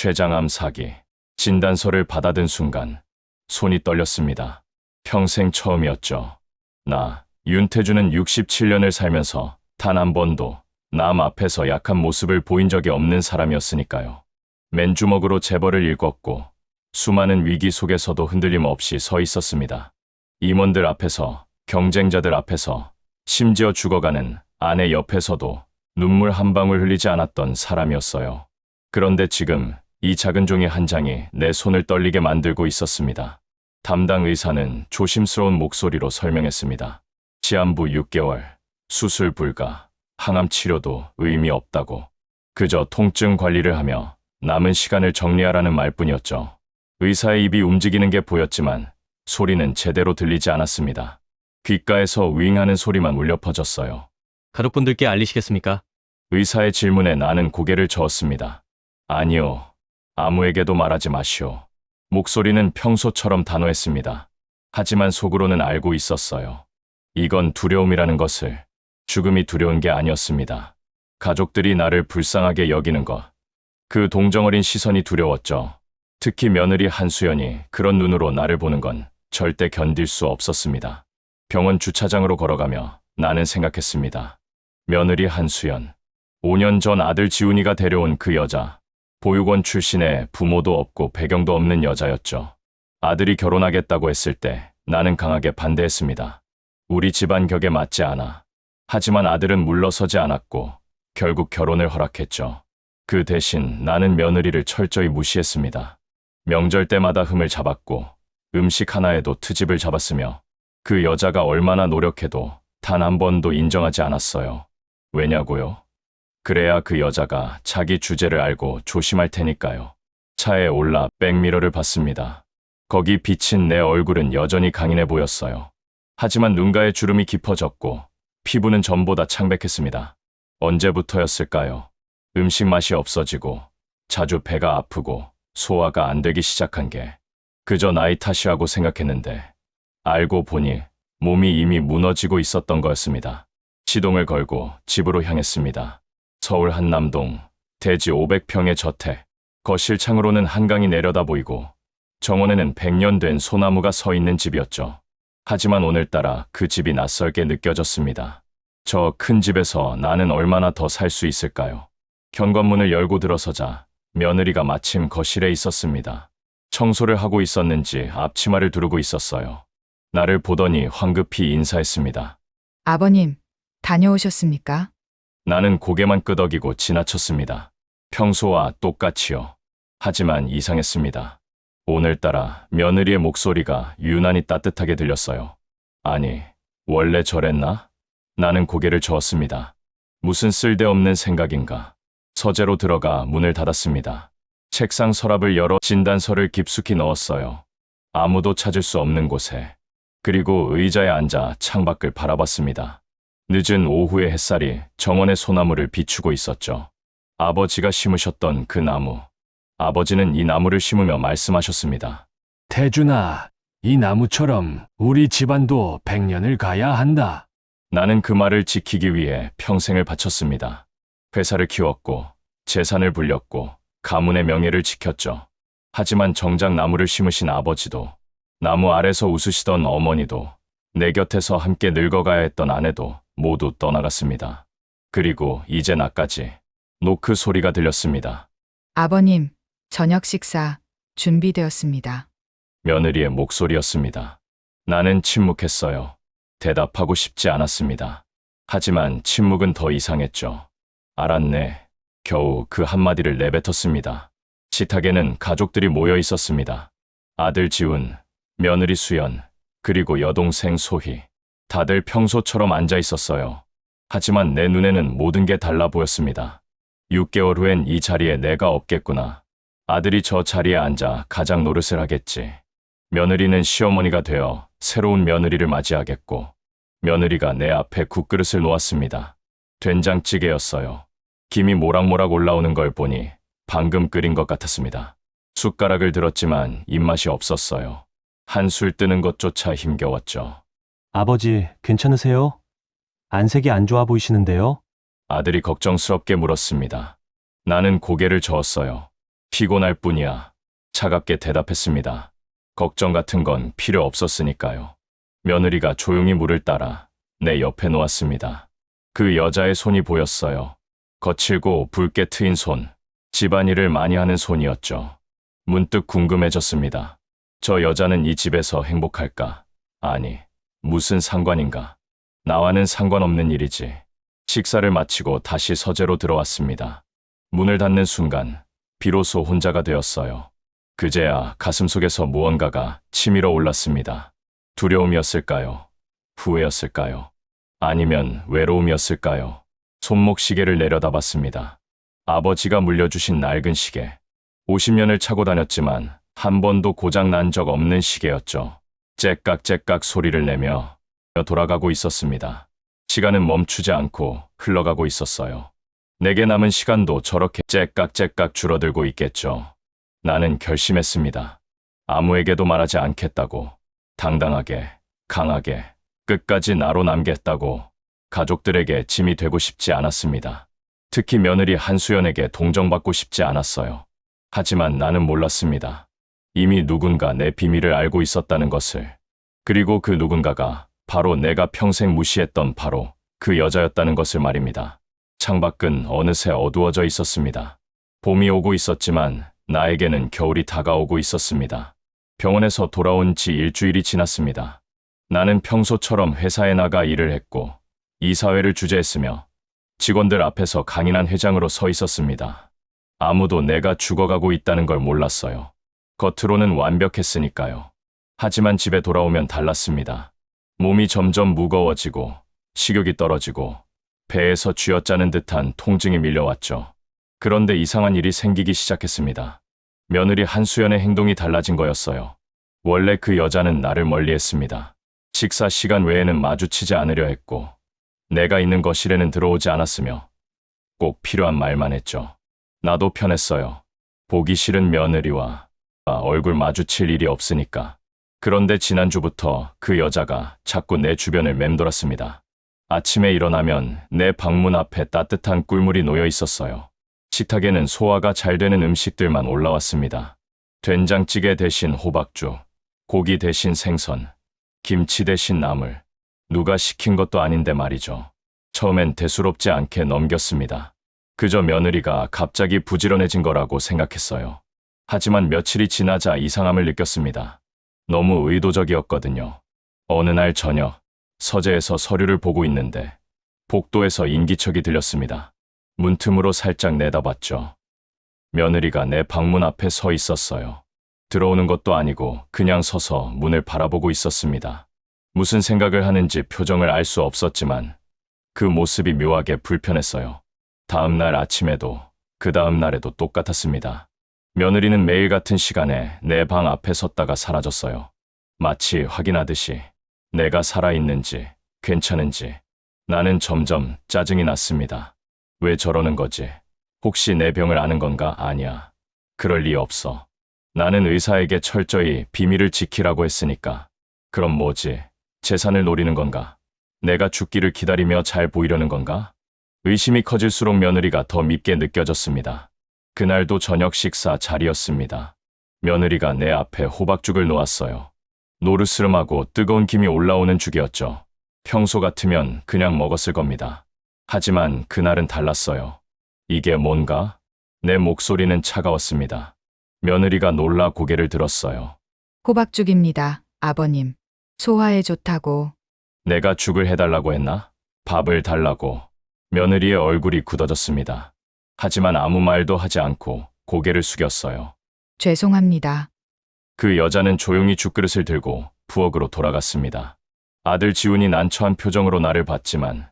췌장암 사기. 진단서를 받아든 순간 손이 떨렸습니다. 평생 처음이었죠. 나, 윤태주는 67년을 살면서 단 한 번도 남 앞에서 약한 모습을 보인 적이 없는 사람이었으니까요. 맨주먹으로 재벌을 일궜고 수많은 위기 속에서도 흔들림 없이 서 있었습니다. 임원들 앞에서, 경쟁자들 앞에서, 심지어 죽어가는 아내 옆에서도 눈물 한 방울 흘리지 않았던 사람이었어요. 그런데 지금 이 작은 종이 한 장이 내 손을 떨리게 만들고 있었습니다. 담당 의사는 조심스러운 목소리로 설명했습니다. 치안부 6개월, 수술 불가, 항암 치료도 의미 없다고. 그저 통증 관리를 하며 남은 시간을 정리하라는 말뿐이었죠. 의사의 입이 움직이는 게 보였지만 소리는 제대로 들리지 않았습니다. 귓가에서 윙하는 소리만 울려 퍼졌어요. 가족분들께 알리시겠습니까? 의사의 질문에 나는 고개를 저었습니다. 아니요. 아무에게도 말하지 마시오. 목소리는 평소처럼 단호했습니다. 하지만 속으로는 알고 있었어요. 이건 두려움이라는 것을. 죽음이 두려운 게 아니었습니다. 가족들이 나를 불쌍하게 여기는 것. 그 동정어린 시선이 두려웠죠. 특히 며느리 한수연이 그런 눈으로 나를 보는 건 절대 견딜 수 없었습니다. 병원 주차장으로 걸어가며 나는 생각했습니다. 며느리 한수연. 5년 전 아들 지훈이가 데려온 그 여자. 보육원 출신의 부모도 없고 배경도 없는 여자였죠. 아들이 결혼하겠다고 했을 때 나는 강하게 반대했습니다. 우리 집안 격에 맞지 않아. 하지만 아들은 물러서지 않았고 결국 결혼을 허락했죠. 그 대신 나는 며느리를 철저히 무시했습니다. 명절 때마다 흠을 잡았고 음식 하나에도 트집을 잡았으며 그 여자가 얼마나 노력해도 단 한 번도 인정하지 않았어요. 왜냐고요? 그래야 그 여자가 자기 주제를 알고 조심할 테니까요. 차에 올라 백미러를 봤습니다. 거기 비친 내 얼굴은 여전히 강인해 보였어요. 하지만 눈가에 주름이 깊어졌고 피부는 전보다 창백했습니다. 언제부터였을까요? 음식 맛이 없어지고 자주 배가 아프고 소화가 안 되기 시작한 게 그저 나이 탓이라고 생각했는데 알고 보니 몸이 이미 무너지고 있었던 거였습니다. 시동을 걸고 집으로 향했습니다. 서울 한남동 대지 500평의 저택. 거실 창으로는 한강이 내려다 보이고 정원에는 100년 된 소나무가 서 있는 집이었죠. 하지만 오늘따라 그 집이 낯설게 느껴졌습니다. 저 큰 집에서 나는 얼마나 더 살 수 있을까요? 현관문을 열고 들어서자 며느리가 마침 거실에 있었습니다. 청소를 하고 있었는지 앞치마를 두르고 있었어요. 나를 보더니 황급히 인사했습니다. 아버님, 다녀오셨습니까? 나는 고개만 끄덕이고 지나쳤습니다. 평소와 똑같이요. 하지만 이상했습니다. 오늘따라 며느리의 목소리가 유난히 따뜻하게 들렸어요. 아니, 원래 저랬나? 나는 고개를 저었습니다. 무슨 쓸데없는 생각인가. 서재로 들어가 문을 닫았습니다. 책상 서랍을 열어 진단서를 깊숙이 넣었어요. 아무도 찾을 수 없는 곳에. 그리고 의자에 앉아 창밖을 바라봤습니다. 늦은 오후의 햇살이 정원의 소나무를 비추고 있었죠. 아버지가 심으셨던 그 나무. 아버지는 이 나무를 심으며 말씀하셨습니다. 태준아, 이 나무처럼 우리 집안도 100년을 가야 한다. 나는 그 말을 지키기 위해 평생을 바쳤습니다. 회사를 키웠고 재산을 불렸고 가문의 명예를 지켰죠. 하지만 정작 나무를 심으신 아버지도, 나무 아래서 웃으시던 어머니도, 내 곁에서 함께 늙어가야 했던 아내도 모두 떠나갔습니다. 그리고 이제 나까지 노크 소리가 들렸습니다. 아버님, 저녁 식사 준비되었습니다. 며느리의 목소리였습니다. 나는 침묵했어요. 대답하고 싶지 않았습니다. 하지만 침묵은 더 이상했죠. 알았네. 겨우 그 한마디를 내뱉었습니다. 식탁에는 가족들이 모여 있었습니다. 아들 지훈, 며느리 수연, 그리고 여동생 소희. 다들 평소처럼 앉아 있었어요. 하지만 내 눈에는 모든 게 달라 보였습니다. 6개월 후엔 이 자리에 내가 없겠구나. 아들이 저 자리에 앉아 가장 노릇을 하겠지. 며느리는 시어머니가 되어 새로운 며느리를 맞이하겠고, 며느리가 내 앞에 국그릇을 놓았습니다. 된장찌개였어요. 김이 모락모락 올라오는 걸 보니 방금 끓인 것 같았습니다. 숟가락을 들었지만 입맛이 없었어요. 한술 뜨는 것조차 힘겨웠죠. 아버지, 괜찮으세요? 안색이 안 좋아 보이시는데요? 아들이 걱정스럽게 물었습니다. 나는 고개를 저었어요. 피곤할 뿐이야. 차갑게 대답했습니다. 걱정 같은 건 필요 없었으니까요. 며느리가 조용히 물을 따라 내 옆에 놓았습니다. 그 여자의 손이 보였어요. 거칠고 붉게 트인 손, 집안일을 많이 하는 손이었죠. 문득 궁금해졌습니다. 저 여자는 이 집에서 행복할까? 아니, 무슨 상관인가? 나와는 상관없는 일이지. 식사를 마치고 다시 서재로 들어왔습니다. 문을 닫는 순간 비로소 혼자가 되었어요. 그제야 가슴속에서 무언가가 치밀어 올랐습니다. 두려움이었을까요? 후회였을까요? 아니면 외로움이었을까요? 손목 시계를 내려다봤습니다. 아버지가 물려주신 낡은 시계. 50년을 차고 다녔지만 한 번도 고장 난 적 없는 시계였죠. 째깍째깍 소리를 내며 돌아가고 있었습니다. 시간은 멈추지 않고 흘러가고 있었어요. 내게 남은 시간도 저렇게 째깍째깍 줄어들고 있겠죠. 나는 결심했습니다. 아무에게도 말하지 않겠다고. 당당하게, 강하게, 끝까지 나로 남겠다고. 가족들에게 짐이 되고 싶지 않았습니다. 특히 며느리 한수연에게 동정받고 싶지 않았어요. 하지만 나는 몰랐습니다. 이미 누군가 내 비밀을 알고 있었다는 것을. 그리고 그 누군가가 바로 내가 평생 무시했던 바로 그 여자였다는 것을 말입니다. 창밖은 어느새 어두워져 있었습니다. 봄이 오고 있었지만 나에게는 겨울이 다가오고 있었습니다. 병원에서 돌아온 지 일주일이 지났습니다. 나는 평소처럼 회사에 나가 일을 했고 이사회를 주재했으며 직원들 앞에서 강인한 회장으로 서 있었습니다. 아무도 내가 죽어가고 있다는 걸 몰랐어요. 겉으로는 완벽했으니까요. 하지만 집에 돌아오면 달랐습니다. 몸이 점점 무거워지고 식욕이 떨어지고 배에서 쥐어짜는 듯한 통증이 밀려왔죠. 그런데 이상한 일이 생기기 시작했습니다. 며느리 한수연의 행동이 달라진 거였어요. 원래 그 여자는 나를 멀리했습니다. 식사 시간 외에는 마주치지 않으려 했고 내가 있는 거실에는 들어오지 않았으며 꼭 필요한 말만 했죠. 나도 편했어요. 보기 싫은 며느리와 얼굴 마주칠 일이 없으니까. 그런데 지난주부터 그 여자가 자꾸 내 주변을 맴돌았습니다. 아침에 일어나면 내 방문 앞에 따뜻한 꿀물이 놓여 있었어요. 식탁에는 소화가 잘 되는 음식들만 올라왔습니다. 된장찌개 대신 호박죽, 고기 대신 생선, 김치 대신 나물. 누가 시킨 것도 아닌데 말이죠. 처음엔 대수롭지 않게 넘겼습니다. 그저 며느리가 갑자기 부지런해진 거라고 생각했어요. 하지만 며칠이 지나자 이상함을 느꼈습니다. 너무 의도적이었거든요. 어느 날 저녁, 서재에서 서류를 보고 있는데 복도에서 인기척이 들렸습니다. 문틈으로 살짝 내다봤죠. 며느리가 내 방문 앞에 서 있었어요. 들어오는 것도 아니고 그냥 서서 문을 바라보고 있었습니다. 무슨 생각을 하는지 표정을 알 수 없었지만 그 모습이 묘하게 불편했어요. 다음 날 아침에도 그 다음 날에도 똑같았습니다. 며느리는 매일 같은 시간에 내 방 앞에 섰다가 사라졌어요. 마치 확인하듯이 내가 살아있는지 괜찮은지. 나는 점점 짜증이 났습니다. 왜 저러는 거지? 혹시 내 병을 아는 건가? 아니야. 그럴 리 없어. 나는 의사에게 철저히 비밀을 지키라고 했으니까. 그럼 뭐지? 재산을 노리는 건가? 내가 죽기를 기다리며 잘 보이려는 건가? 의심이 커질수록 며느리가 더 밉게 느껴졌습니다. 그날도 저녁 식사 자리였습니다. 며느리가 내 앞에 호박죽을 놓았어요. 노르스름하고 뜨거운 김이 올라오는 죽이었죠. 평소 같으면 그냥 먹었을 겁니다. 하지만 그날은 달랐어요. 이게 뭔가? 내 목소리는 차가웠습니다. 며느리가 놀라 고개를 들었어요. 호박죽입니다, 아버님. 소화에 좋다고. 내가 죽을 해달라고 했나? 밥을 달라고. 며느리의 얼굴이 굳어졌습니다. 하지만 아무 말도 하지 않고 고개를 숙였어요. 죄송합니다. 그 여자는 조용히 죽그릇을 들고 부엌으로 돌아갔습니다. 아들 지훈이 난처한 표정으로 나를 봤지만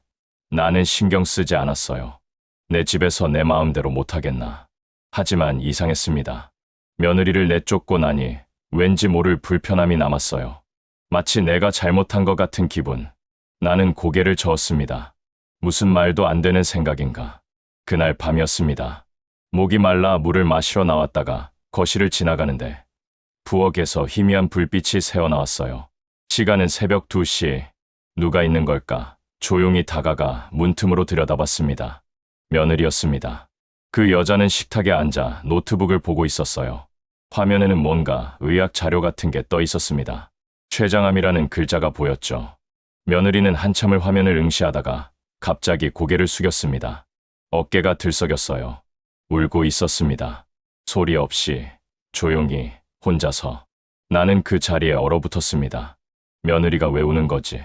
나는 신경 쓰지 않았어요. 내 집에서 내 마음대로 못하겠나. 하지만 이상했습니다. 며느리를 내쫓고 나니 왠지 모를 불편함이 남았어요. 마치 내가 잘못한 것 같은 기분. 나는 고개를 저었습니다. 무슨 말도 안 되는 생각인가. 그날 밤이었습니다. 목이 말라 물을 마시러 나왔다가 거실을 지나가는데 부엌에서 희미한 불빛이 새어나왔어요. 시간은 새벽 2시. 누가 있는 걸까? 조용히 다가가 문틈으로 들여다봤습니다. 며느리였습니다. 그 여자는 식탁에 앉아 노트북을 보고 있었어요. 화면에는 뭔가 의학 자료 같은 게 떠 있었습니다. 췌장암이라는 글자가 보였죠. 며느리는 한참을 화면을 응시하다가 갑자기 고개를 숙였습니다. 어깨가 들썩였어요. 울고 있었습니다. 소리 없이 조용히 혼자서. 나는 그 자리에 얼어붙었습니다. 며느리가 왜 우는 거지?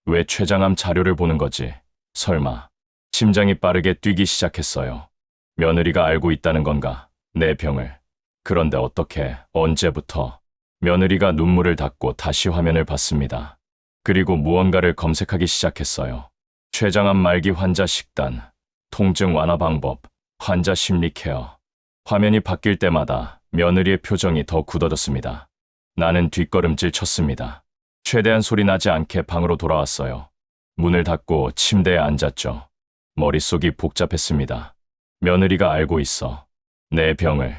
왜 췌장암 자료를 보는 거지? 설마. 심장이 빠르게 뛰기 시작했어요. 며느리가 알고 있다는 건가? 내 병을. 그런데 어떻게, 언제부터? 며느리가 눈물을 닦고 다시 화면을 봤습니다. 그리고 무언가를 검색하기 시작했어요. 췌장암 말기 환자 식단, 통증 완화 방법, 환자 심리 케어. 화면이 바뀔 때마다 며느리의 표정이 더 굳어졌습니다. 나는 뒷걸음질 쳤습니다. 최대한 소리 나지 않게 방으로 돌아왔어요. 문을 닫고 침대에 앉았죠. 머릿속이 복잡했습니다. 며느리가 알고 있어. 내 병을.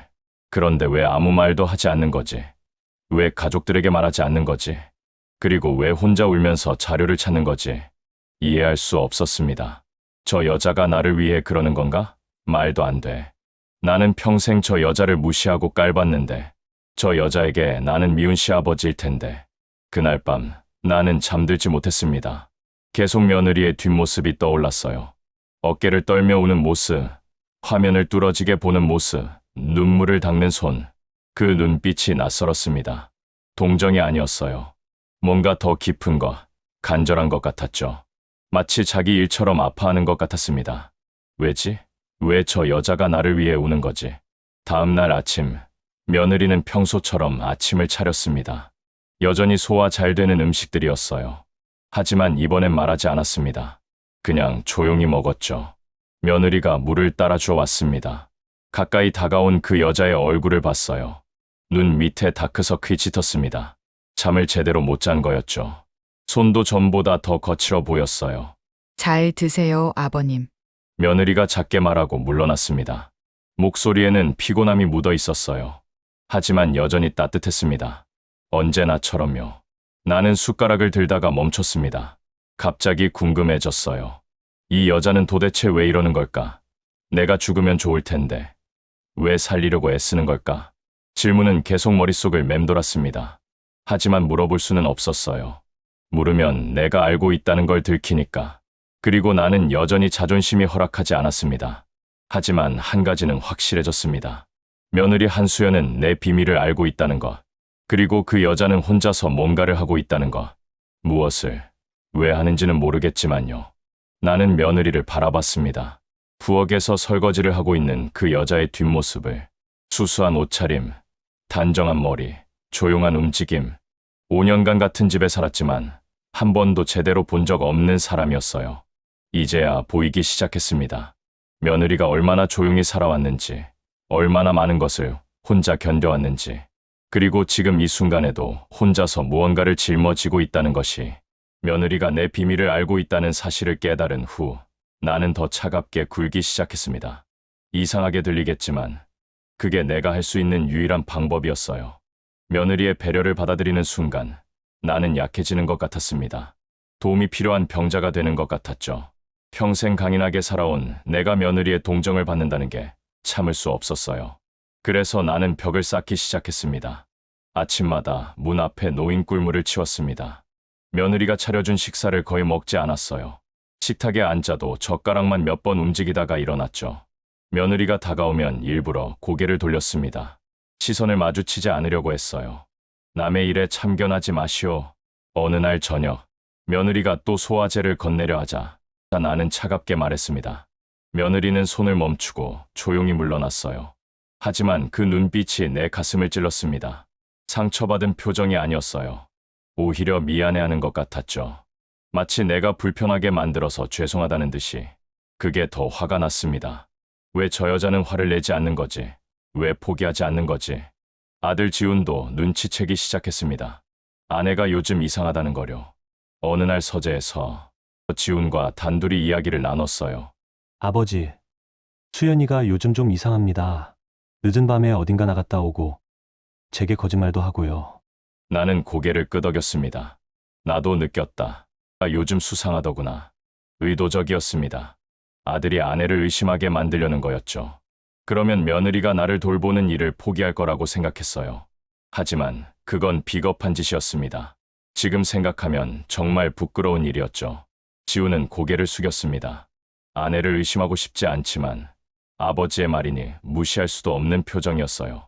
그런데 왜 아무 말도 하지 않는 거지? 왜 가족들에게 말하지 않는 거지? 그리고 왜 혼자 울면서 자료를 찾는 거지? 이해할 수 없었습니다. 저 여자가 나를 위해 그러는 건가? 말도 안 돼. 나는 평생 저 여자를 무시하고 깔봤는데 저 여자에게 나는 미운 시아버지일 텐데. 그날 밤 나는 잠들지 못했습니다. 계속 며느리의 뒷모습이 떠올랐어요. 어깨를 떨며 우는 모습, 화면을 뚫어지게 보는 모습, 눈물을 닦는 손. 그 눈빛이 낯설었습니다. 동정이 아니었어요. 뭔가 더 깊은 것, 간절한 것 같았죠. 마치 자기 일처럼 아파하는 것 같았습니다. 왜지? 왜 저 여자가 나를 위해 우는 거지? 다음 날 아침, 며느리는 평소처럼 아침을 차렸습니다. 여전히 소화 잘 되는 음식들이었어요. 하지만 이번엔 말하지 않았습니다. 그냥 조용히 먹었죠. 며느리가 물을 따라주어 왔습니다. 가까이 다가온 그 여자의 얼굴을 봤어요. 눈 밑에 다크서클이 짙었습니다. 잠을 제대로 못 잔 거였죠. 손도 전보다 더 거칠어 보였어요. 잘 드세요, 아버님. 며느리가 작게 말하고 물러났습니다. 목소리에는 피곤함이 묻어 있었어요. 하지만 여전히 따뜻했습니다. 언제나처럼요. 나는 숟가락을 들다가 멈췄습니다. 갑자기 궁금해졌어요. 이 여자는 도대체 왜 이러는 걸까? 내가 죽으면 좋을 텐데. 왜 살리려고 애쓰는 걸까? 질문은 계속 머릿속을 맴돌았습니다. 하지만 물어볼 수는 없었어요. 물으면 내가 알고 있다는 걸 들키니까. 그리고 나는 여전히 자존심이 허락하지 않았습니다. 하지만 한 가지는 확실해졌습니다. 며느리 한수연은 내 비밀을 알고 있다는 것. 그리고 그 여자는 혼자서 뭔가를 하고 있다는 것. 무엇을, 왜 하는지는 모르겠지만요. 나는 며느리를 바라봤습니다. 부엌에서 설거지를 하고 있는 그 여자의 뒷모습을. 수수한 옷차림, 단정한 머리, 조용한 움직임. 5년간 같은 집에 살았지만 한 번도 제대로 본 적 없는 사람이었어요. 이제야 보이기 시작했습니다. 며느리가 얼마나 조용히 살아왔는지, 얼마나 많은 것을 혼자 견뎌왔는지, 그리고 지금 이 순간에도 혼자서 무언가를 짊어지고 있다는 것이, 며느리가 내 비밀을 알고 있다는 사실을 깨달은 후 나는 더 차갑게 굴기 시작했습니다. 이상하게 들리겠지만 그게 내가 할 수 있는 유일한 방법이었어요. 며느리의 배려를 받아들이는 순간 나는 약해지는 것 같았습니다. 도움이 필요한 병자가 되는 것 같았죠. 평생 강인하게 살아온 내가 며느리의 동정을 받는다는 게 참을 수 없었어요. 그래서 나는 벽을 쌓기 시작했습니다. 아침마다 문 앞에 놓인 꿀물을 치웠습니다. 며느리가 차려준 식사를 거의 먹지 않았어요. 식탁에 앉아도 젓가락만 몇 번 움직이다가 일어났죠. 며느리가 다가오면 일부러 고개를 돌렸습니다. 시선을 마주치지 않으려고 했어요. 남의 일에 참견하지 마시오. 어느 날 저녁, 며느리가 또 소화제를 건네려 하자 나는 차갑게 말했습니다. 며느리는 손을 멈추고 조용히 물러났어요. 하지만 그 눈빛이 내 가슴을 찔렀습니다. 상처받은 표정이 아니었어요. 오히려 미안해하는 것 같았죠. 마치 내가 불편하게 만들어서 죄송하다는 듯이. 그게 더 화가 났습니다. 왜 저 여자는 화를 내지 않는 거지? 왜 포기하지 않는 거지? 아들 지훈도 눈치채기 시작했습니다. 아내가 요즘 이상하다는 거려. 어느 날 서재에서 지훈과 단둘이 이야기를 나눴어요. 아버지, 수연이가 요즘 좀 이상합니다. 늦은 밤에 어딘가 나갔다 오고 제게 거짓말도 하고요. 나는 고개를 끄덕였습니다. 나도 느꼈다. 요즘 수상하더구나. 의도적이었습니다. 아들이 아내를 의심하게 만들려는 거였죠. 그러면 며느리가 나를 돌보는 일을 포기할 거라고 생각했어요. 하지만 그건 비겁한 짓이었습니다. 지금 생각하면 정말 부끄러운 일이었죠. 지우는 고개를 숙였습니다. 아내를 의심하고 싶지 않지만 아버지의 말이니 무시할 수도 없는 표정이었어요.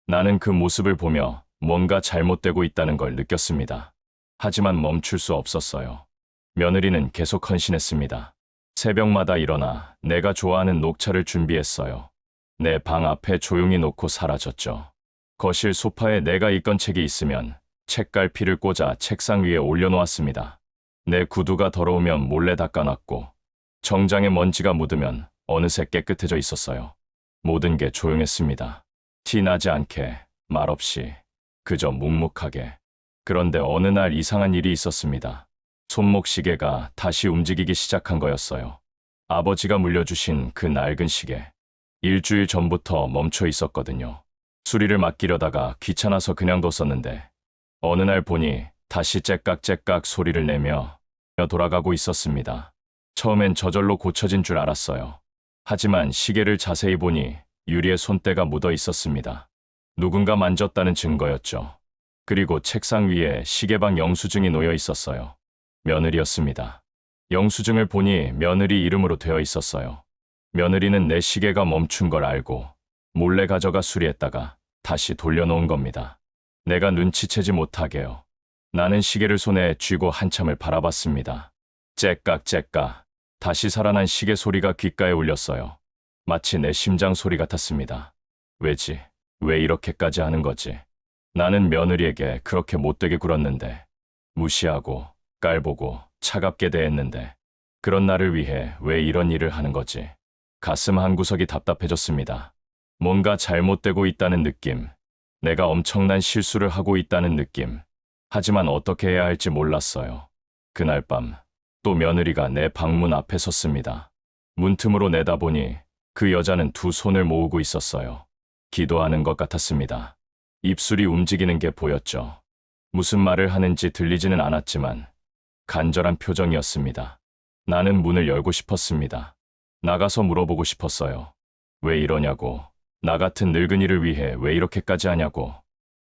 나는 그 모습을 보며 뭔가 잘못되고 있다는 걸 느꼈습니다. 하지만 멈출 수 없었어요. 며느리는 계속 헌신했습니다. 새벽마다 일어나 내가 좋아하는 녹차를 준비했어요. 내 방 앞에 조용히 놓고 사라졌죠. 거실 소파에 내가 읽던 책이 있으면 책갈피를 꽂아 책상 위에 올려놓았습니다. 내 구두가 더러우면 몰래 닦아놨고 정장에 먼지가 묻으면 어느새 깨끗해져 있었어요. 모든 게 조용했습니다. 티 나지 않게, 말없이, 그저 묵묵하게. 그런데 어느 날 이상한 일이 있었습니다. 손목 시계가 다시 움직이기 시작한 거였어요. 아버지가 물려주신 그 낡은 시계. 일주일 전부터 멈춰 있었거든요. 수리를 맡기려다가 귀찮아서 그냥 뒀었는데 어느 날 보니 다시 째깍째깍 소리를 내며 돌아가고 있었습니다. 처음엔 저절로 고쳐진 줄 알았어요. 하지만 시계를 자세히 보니 유리에 손때가 묻어 있었습니다. 누군가 만졌다는 증거였죠. 그리고 책상 위에 시계방 영수증이 놓여 있었어요. 며느리였습니다. 영수증을 보니 며느리 이름으로 되어 있었어요. 며느리는 내 시계가 멈춘 걸 알고 몰래 가져가 수리했다가 다시 돌려놓은 겁니다. 내가 눈치채지 못하게요. 나는 시계를 손에 쥐고 한참을 바라봤습니다. 째깍째깍 다시 살아난 시계 소리가 귓가에 울렸어요. 마치 내 심장 소리 같았습니다. 왜지? 왜 이렇게까지 하는 거지? 나는 며느리에게 그렇게 못되게 굴었는데, 무시하고 깔보고 차갑게 대했는데, 그런 나를 위해 왜 이런 일을 하는 거지? 가슴 한구석이 답답해졌습니다. 뭔가 잘못되고 있다는 느낌, 내가 엄청난 실수를 하고 있다는 느낌. 하지만 어떻게 해야 할지 몰랐어요. 그날 밤 또 며느리가 내 방문 앞에 섰습니다. 문틈으로 내다보니 그 여자는 두 손을 모으고 있었어요. 기도하는 것 같았습니다. 입술이 움직이는 게 보였죠. 무슨 말을 하는지 들리지는 않았지만 간절한 표정이었습니다. 나는 문을 열고 싶었습니다. 나가서 물어보고 싶었어요. 왜 이러냐고, 나 같은 늙은이를 위해 왜 이렇게까지 하냐고.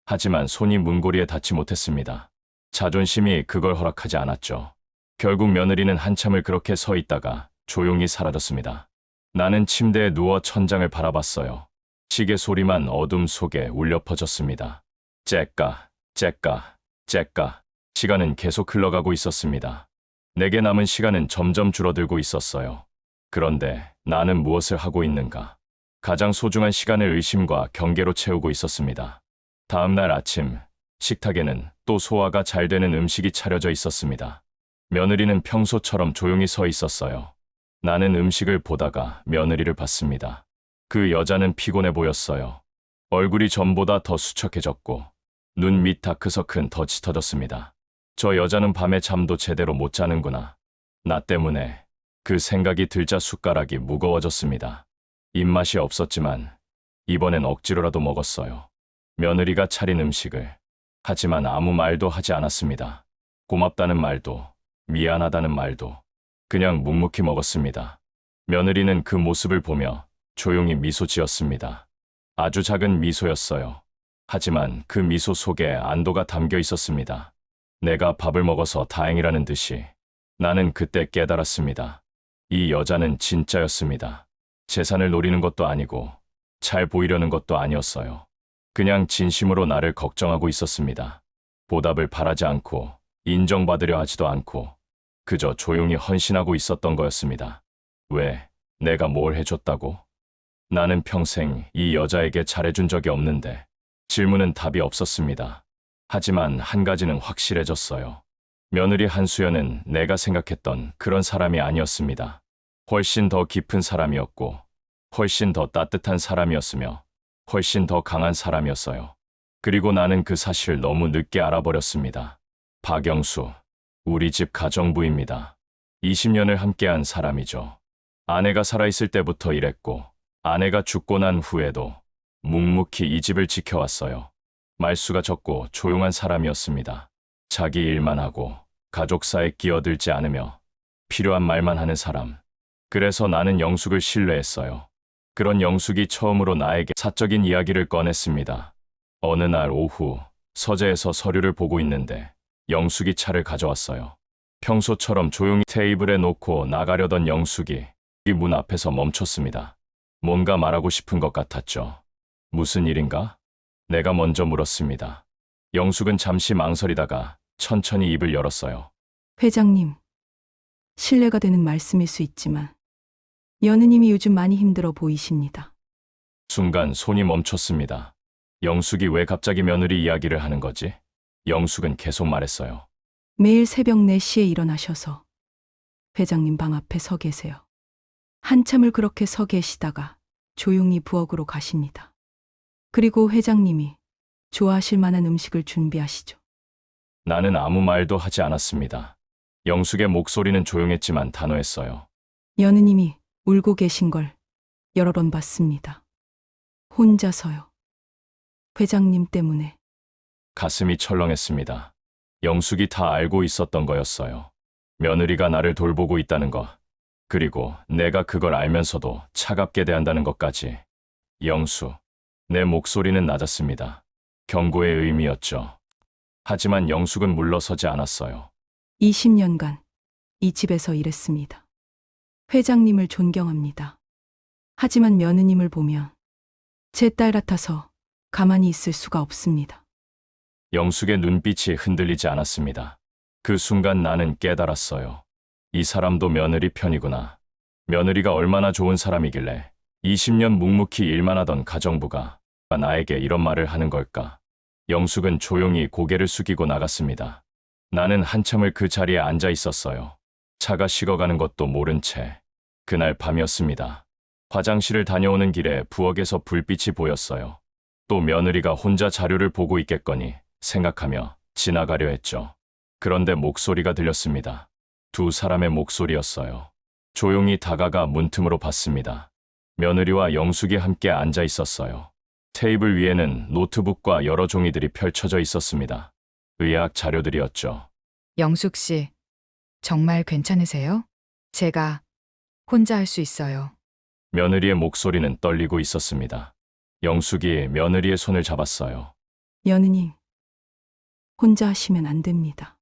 하지만 손이 문고리에 닿지 못했습니다. 자존심이 그걸 허락하지 않았죠. 결국 며느리는 한참을 그렇게 서 있다가 조용히 사라졌습니다. 나는 침대에 누워 천장을 바라봤어요. 시계 소리만 어둠 속에 울려 퍼졌습니다. 째까, 째까, 째까. 시간은 계속 흘러가고 있었습니다. 내게 남은 시간은 점점 줄어들고 있었어요. 그런데 나는 무엇을 하고 있는가? 가장 소중한 시간을 의심과 경계로 채우고 있었습니다. 다음 날 아침, 식탁에는 또 소화가 잘 되는 음식이 차려져 있었습니다. 며느리는 평소처럼 조용히 서 있었어요. 나는 음식을 보다가 며느리를 봤습니다. 그 여자는 피곤해 보였어요. 얼굴이 전보다 더 수척해졌고 눈 밑 다크서클은 더 짙어졌습니다. 저 여자는 밤에 잠도 제대로 못 자는구나. 나 때문에 그 생각이 들자 숟가락이 무거워졌습니다. 입맛이 없었지만 이번엔 억지로라도 먹었어요. 며느리가 차린 음식을. 하지만 아무 말도 하지 않았습니다. 고맙다는 말도, 미안하다는 말도. 그냥 묵묵히 먹었습니다. 며느리는 그 모습을 보며 조용히 미소 지었습니다. 아주 작은 미소였어요. 하지만 그 미소 속에 안도가 담겨 있었습니다. 내가 밥을 먹어서 다행이라는 듯이. 나는 그때 깨달았습니다. 이 여자는 진짜였습니다. 재산을 노리는 것도 아니고 잘 보이려는 것도 아니었어요. 그냥 진심으로 나를 걱정하고 있었습니다. 보답을 바라지 않고 인정받으려 하지도 않고 그저 조용히 헌신하고 있었던 거였습니다. 왜? 내가 뭘 해줬다고? 나는 평생 이 여자에게 잘해준 적이 없는데 질문은 답이 없었습니다. 하지만 한 가지는 확실해졌어요. 며느리 한수연은 내가 생각했던 그런 사람이 아니었습니다. 훨씬 더 깊은 사람이었고 훨씬 더 따뜻한 사람이었으며 훨씬 더 강한 사람이었어요. 그리고 나는 그 사실을 너무 늦게 알아버렸습니다. 박영수, 우리 집 가정부입니다. 20년을 함께한 사람이죠. 아내가 살아있을 때부터 일했고 아내가 죽고 난 후에도 묵묵히 이 집을 지켜왔어요. 말수가 적고 조용한 사람이었습니다. 자기 일만 하고 가족사에 끼어들지 않으며 필요한 말만 하는 사람. 그래서 나는 영숙을 신뢰했어요. 그런 영숙이 처음으로 나에게 사적인 이야기를 꺼냈습니다. 어느 날 오후 서재에서 서류를 보고 있는데 영숙이 차를 가져왔어요. 평소처럼 조용히 테이블에 놓고 나가려던 영숙이 이 문 앞에서 멈췄습니다. 뭔가 말하고 싶은 것 같았죠. 무슨 일인가? 내가 먼저 물었습니다. 영숙은 잠시 망설이다가 천천히 입을 열었어요. 회장님, 신뢰가 되는 말씀일 수 있지만 여느님이 요즘 많이 힘들어 보이십니다. 순간 손이 멈췄습니다. 영숙이 왜 갑자기 며느리 이야기를 하는 거지? 영숙은 계속 말했어요. 매일 새벽 4시에 일어나셔서 회장님 방 앞에 서 계세요. 한참을 그렇게 서 계시다가 조용히 부엌으로 가십니다. 그리고 회장님이 좋아하실 만한 음식을 준비하시죠. 나는 아무 말도 하지 않았습니다. 영숙의 목소리는 조용했지만 단호했어요. 여느님이 울고 계신 걸 여러 번 봤습니다. 혼자서요. 회장님 때문에. 가슴이 철렁했습니다. 영숙이 다 알고 있었던 거였어요. 며느리가 나를 돌보고 있다는 것, 그리고 내가 그걸 알면서도 차갑게 대한다는 것까지. 영수, 내 목소리는 낮았습니다. 경고의 의미였죠. 하지만 영숙은 물러서지 않았어요. 20년간 이 집에서 일했습니다. 회장님을 존경합니다. 하지만 며느님을 보면 제 딸 같아서 가만히 있을 수가 없습니다. 영숙의 눈빛이 흔들리지 않았습니다. 그 순간 나는 깨달았어요. 이 사람도 며느리 편이구나. 며느리가 얼마나 좋은 사람이길래 20년 묵묵히 일만 하던 가정부가 나에게 이런 말을 하는 걸까? 영숙은 조용히 고개를 숙이고 나갔습니다. 나는 한참을 그 자리에 앉아 있었어요. 차가 식어가는 것도 모른 채. 그날 밤이었습니다. 화장실을 다녀오는 길에 부엌에서 불빛이 보였어요. 또 며느리가 혼자 자료를 보고 있겠거니 생각하며 지나가려 했죠. 그런데 목소리가 들렸습니다. 두 사람의 목소리였어요. 조용히 다가가 문틈으로 봤습니다. 며느리와 영숙이 함께 앉아 있었어요. 테이블 위에는 노트북과 여러 종이들이 펼쳐져 있었습니다. 의학 자료들이었죠. 영숙 씨, 정말 괜찮으세요? 제가 혼자 할 수 있어요. 며느리의 목소리는 떨리고 있었습니다. 영숙이 며느리의 손을 잡았어요. 여느님, 혼자 하시면 안 됩니다.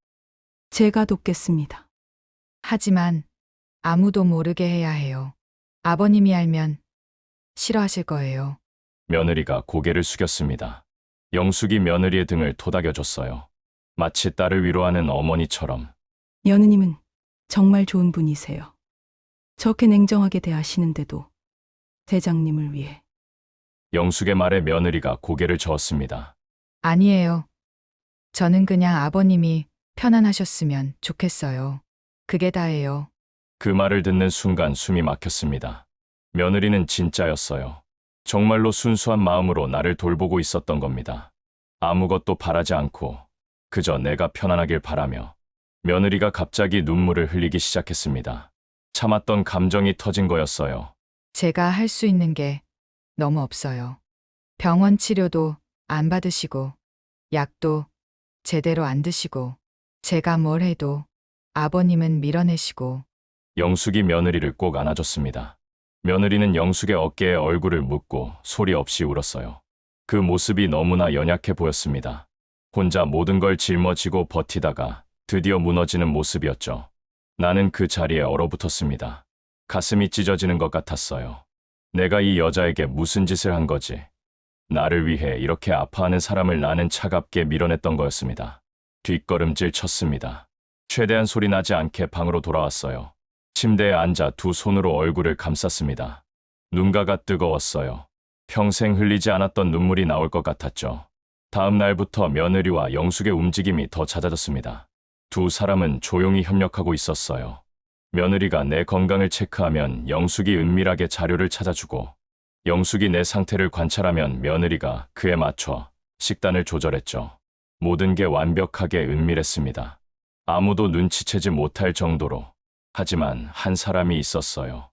제가 돕겠습니다. 하지만 아무도 모르게 해야 해요. 아버님이 알면 싫어하실 거예요. 며느리가 고개를 숙였습니다. 영숙이 며느리의 등을 토닥여줬어요. 마치 딸을 위로하는 어머니처럼. 여느님은 정말 좋은 분이세요. 저렇게 냉정하게 대하시는데도 대장님을 위해. 영숙의 말에 며느리가 고개를 저었습니다. 아니에요. 저는 그냥 아버님이 편안하셨으면 좋겠어요. 그게 다예요. 그 말을 듣는 순간 숨이 막혔습니다. 며느리는 진짜였어요. 정말로 순수한 마음으로 나를 돌보고 있었던 겁니다. 아무것도 바라지 않고 그저 내가 편안하길 바라며. 며느리가 갑자기 눈물을 흘리기 시작했습니다. 참았던 감정이 터진 거였어요. 제가 할 수 있는 게 너무 없어요. 병원 치료도 안 받으시고, 약도 제대로 안 드시고, 제가 뭘 해도 아버님은 밀어내시고. 영숙이 며느리를 꼭 안아줬습니다. 며느리는 영숙의 어깨에 얼굴을 묻고 소리 없이 울었어요. 그 모습이 너무나 연약해 보였습니다. 혼자 모든 걸 짊어지고 버티다가 드디어 무너지는 모습이었죠. 나는 그 자리에 얼어붙었습니다. 가슴이 찢어지는 것 같았어요. 내가 이 여자에게 무슨 짓을 한 거지? 나를 위해 이렇게 아파하는 사람을 나는 차갑게 밀어냈던 거였습니다. 뒷걸음질 쳤습니다. 최대한 소리 나지 않게 방으로 돌아왔어요. 침대에 앉아 두 손으로 얼굴을 감쌌습니다. 눈가가 뜨거웠어요. 평생 흘리지 않았던 눈물이 나올 것 같았죠. 다음 날부터 며느리와 영숙의 움직임이 더 잦아졌습니다. 두 사람은 조용히 협력하고 있었어요. 며느리가 내 건강을 체크하면 영숙이 은밀하게 자료를 찾아주고, 영숙이 내 상태를 관찰하면 며느리가 그에 맞춰 식단을 조절했죠. 모든 게 완벽하게 은밀했습니다. 아무도 눈치채지 못할 정도로. 하지만 한 사람이 있었어요.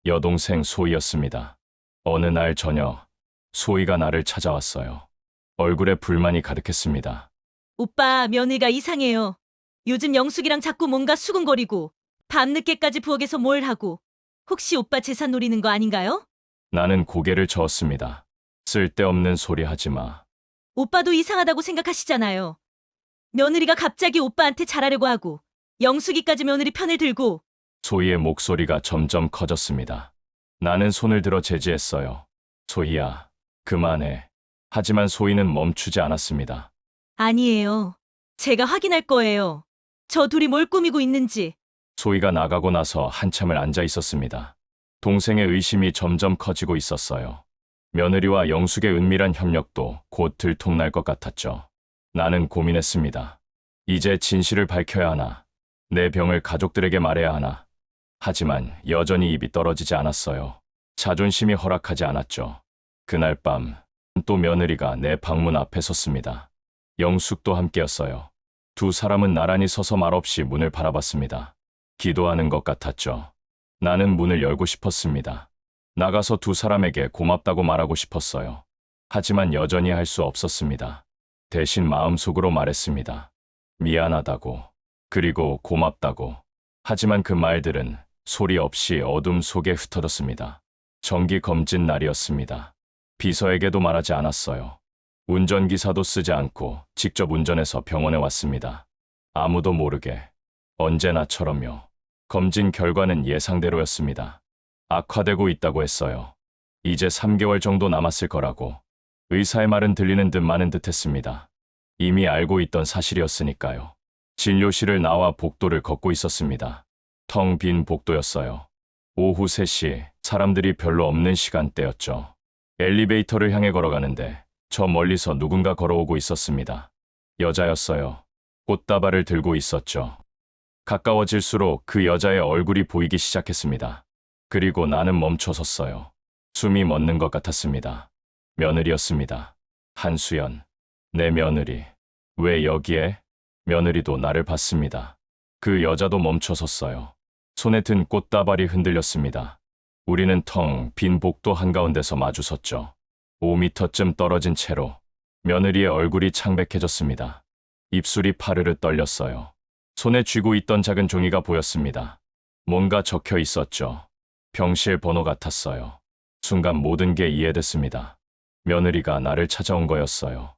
여동생 소희였습니다. 어느 날 저녁, 소희가 나를 찾아왔어요. 얼굴에 불만이 가득했습니다. 오빠, 며느리가 이상해요. 요즘 영숙이랑 자꾸 뭔가 수군거리고 밤늦게까지 부엌에서 뭘 하고 혹시 오빠 재산 노리는 거 아닌가요? 나는 고개를 저었습니다. 쓸데없는 소리 하지 마. 오빠도 이상하다고 생각하시잖아요. 며느리가 갑자기 오빠한테 잘하려고 하고 영숙이까지 며느리 편을 들고 소희의 목소리가 점점 커졌습니다. 나는 손을 들어 제지했어요. 소희야, 그만해. 하지만 소희는 멈추지 않았습니다. 아니에요. 제가 확인할 거예요. 저 둘이 뭘 꾸미고 있는지. 소희가 나가고 나서 한참을 앉아 있었습니다. 동생의 의심이 점점 커지고 있었어요. 며느리와 영숙의 은밀한 협력도 곧 들통날 것 같았죠. 나는 고민했습니다. 이제 진실을 밝혀야 하나? 내 병을 가족들에게 말해야 하나? 하지만 여전히 입이 떨어지지 않았어요. 자존심이 허락하지 않았죠. 그날 밤 또 며느리가 내 방문 앞에 섰습니다. 영숙도 함께였어요. 두 사람은 나란히 서서 말없이 문을 바라봤습니다. 기도하는 것 같았죠. 나는 문을 열고 싶었습니다. 나가서 두 사람에게 고맙다고 말하고 싶었어요. 하지만 여전히 할 수 없었습니다. 대신 마음속으로 말했습니다. 미안하다고, 그리고 고맙다고. 하지만 그 말들은 소리 없이 어둠 속에 흩어졌습니다. 정기 검진 날이었습니다. 비서에게도 말하지 않았어요. 운전기사도 쓰지 않고 직접 운전해서 병원에 왔습니다. 아무도 모르게, 언제나처럼요. 검진 결과는 예상대로였습니다. 악화되고 있다고 했어요. 이제 3개월 정도 남았을 거라고. 의사의 말은 들리는 듯 마는 듯 했습니다. 이미 알고 있던 사실이었으니까요. 진료실을 나와 복도를 걷고 있었습니다. 텅 빈 복도였어요. 오후 3시, 사람들이 별로 없는 시간대였죠. 엘리베이터를 향해 걸어가는데 저 멀리서 누군가 걸어오고 있었습니다. 여자였어요. 꽃다발을 들고 있었죠. 가까워질수록 그 여자의 얼굴이 보이기 시작했습니다. 그리고 나는 멈춰섰어요. 숨이 멎는 것 같았습니다. 며느리였습니다. 한수연, 내 며느리. 왜 여기에? 며느리도 나를 봤습니다. 그 여자도 멈춰섰어요. 손에 든 꽃다발이 흔들렸습니다. 우리는 텅 빈 복도 한가운데서 마주섰죠. 5미터쯤 떨어진 채로 며느리의 얼굴이 창백해졌습니다. 입술이 파르르 떨렸어요. 손에 쥐고 있던 작은 종이가 보였습니다. 뭔가 적혀 있었죠. 병실 번호 같았어요. 순간 모든 게 이해됐습니다. 며느리가 나를 찾아온 거였어요.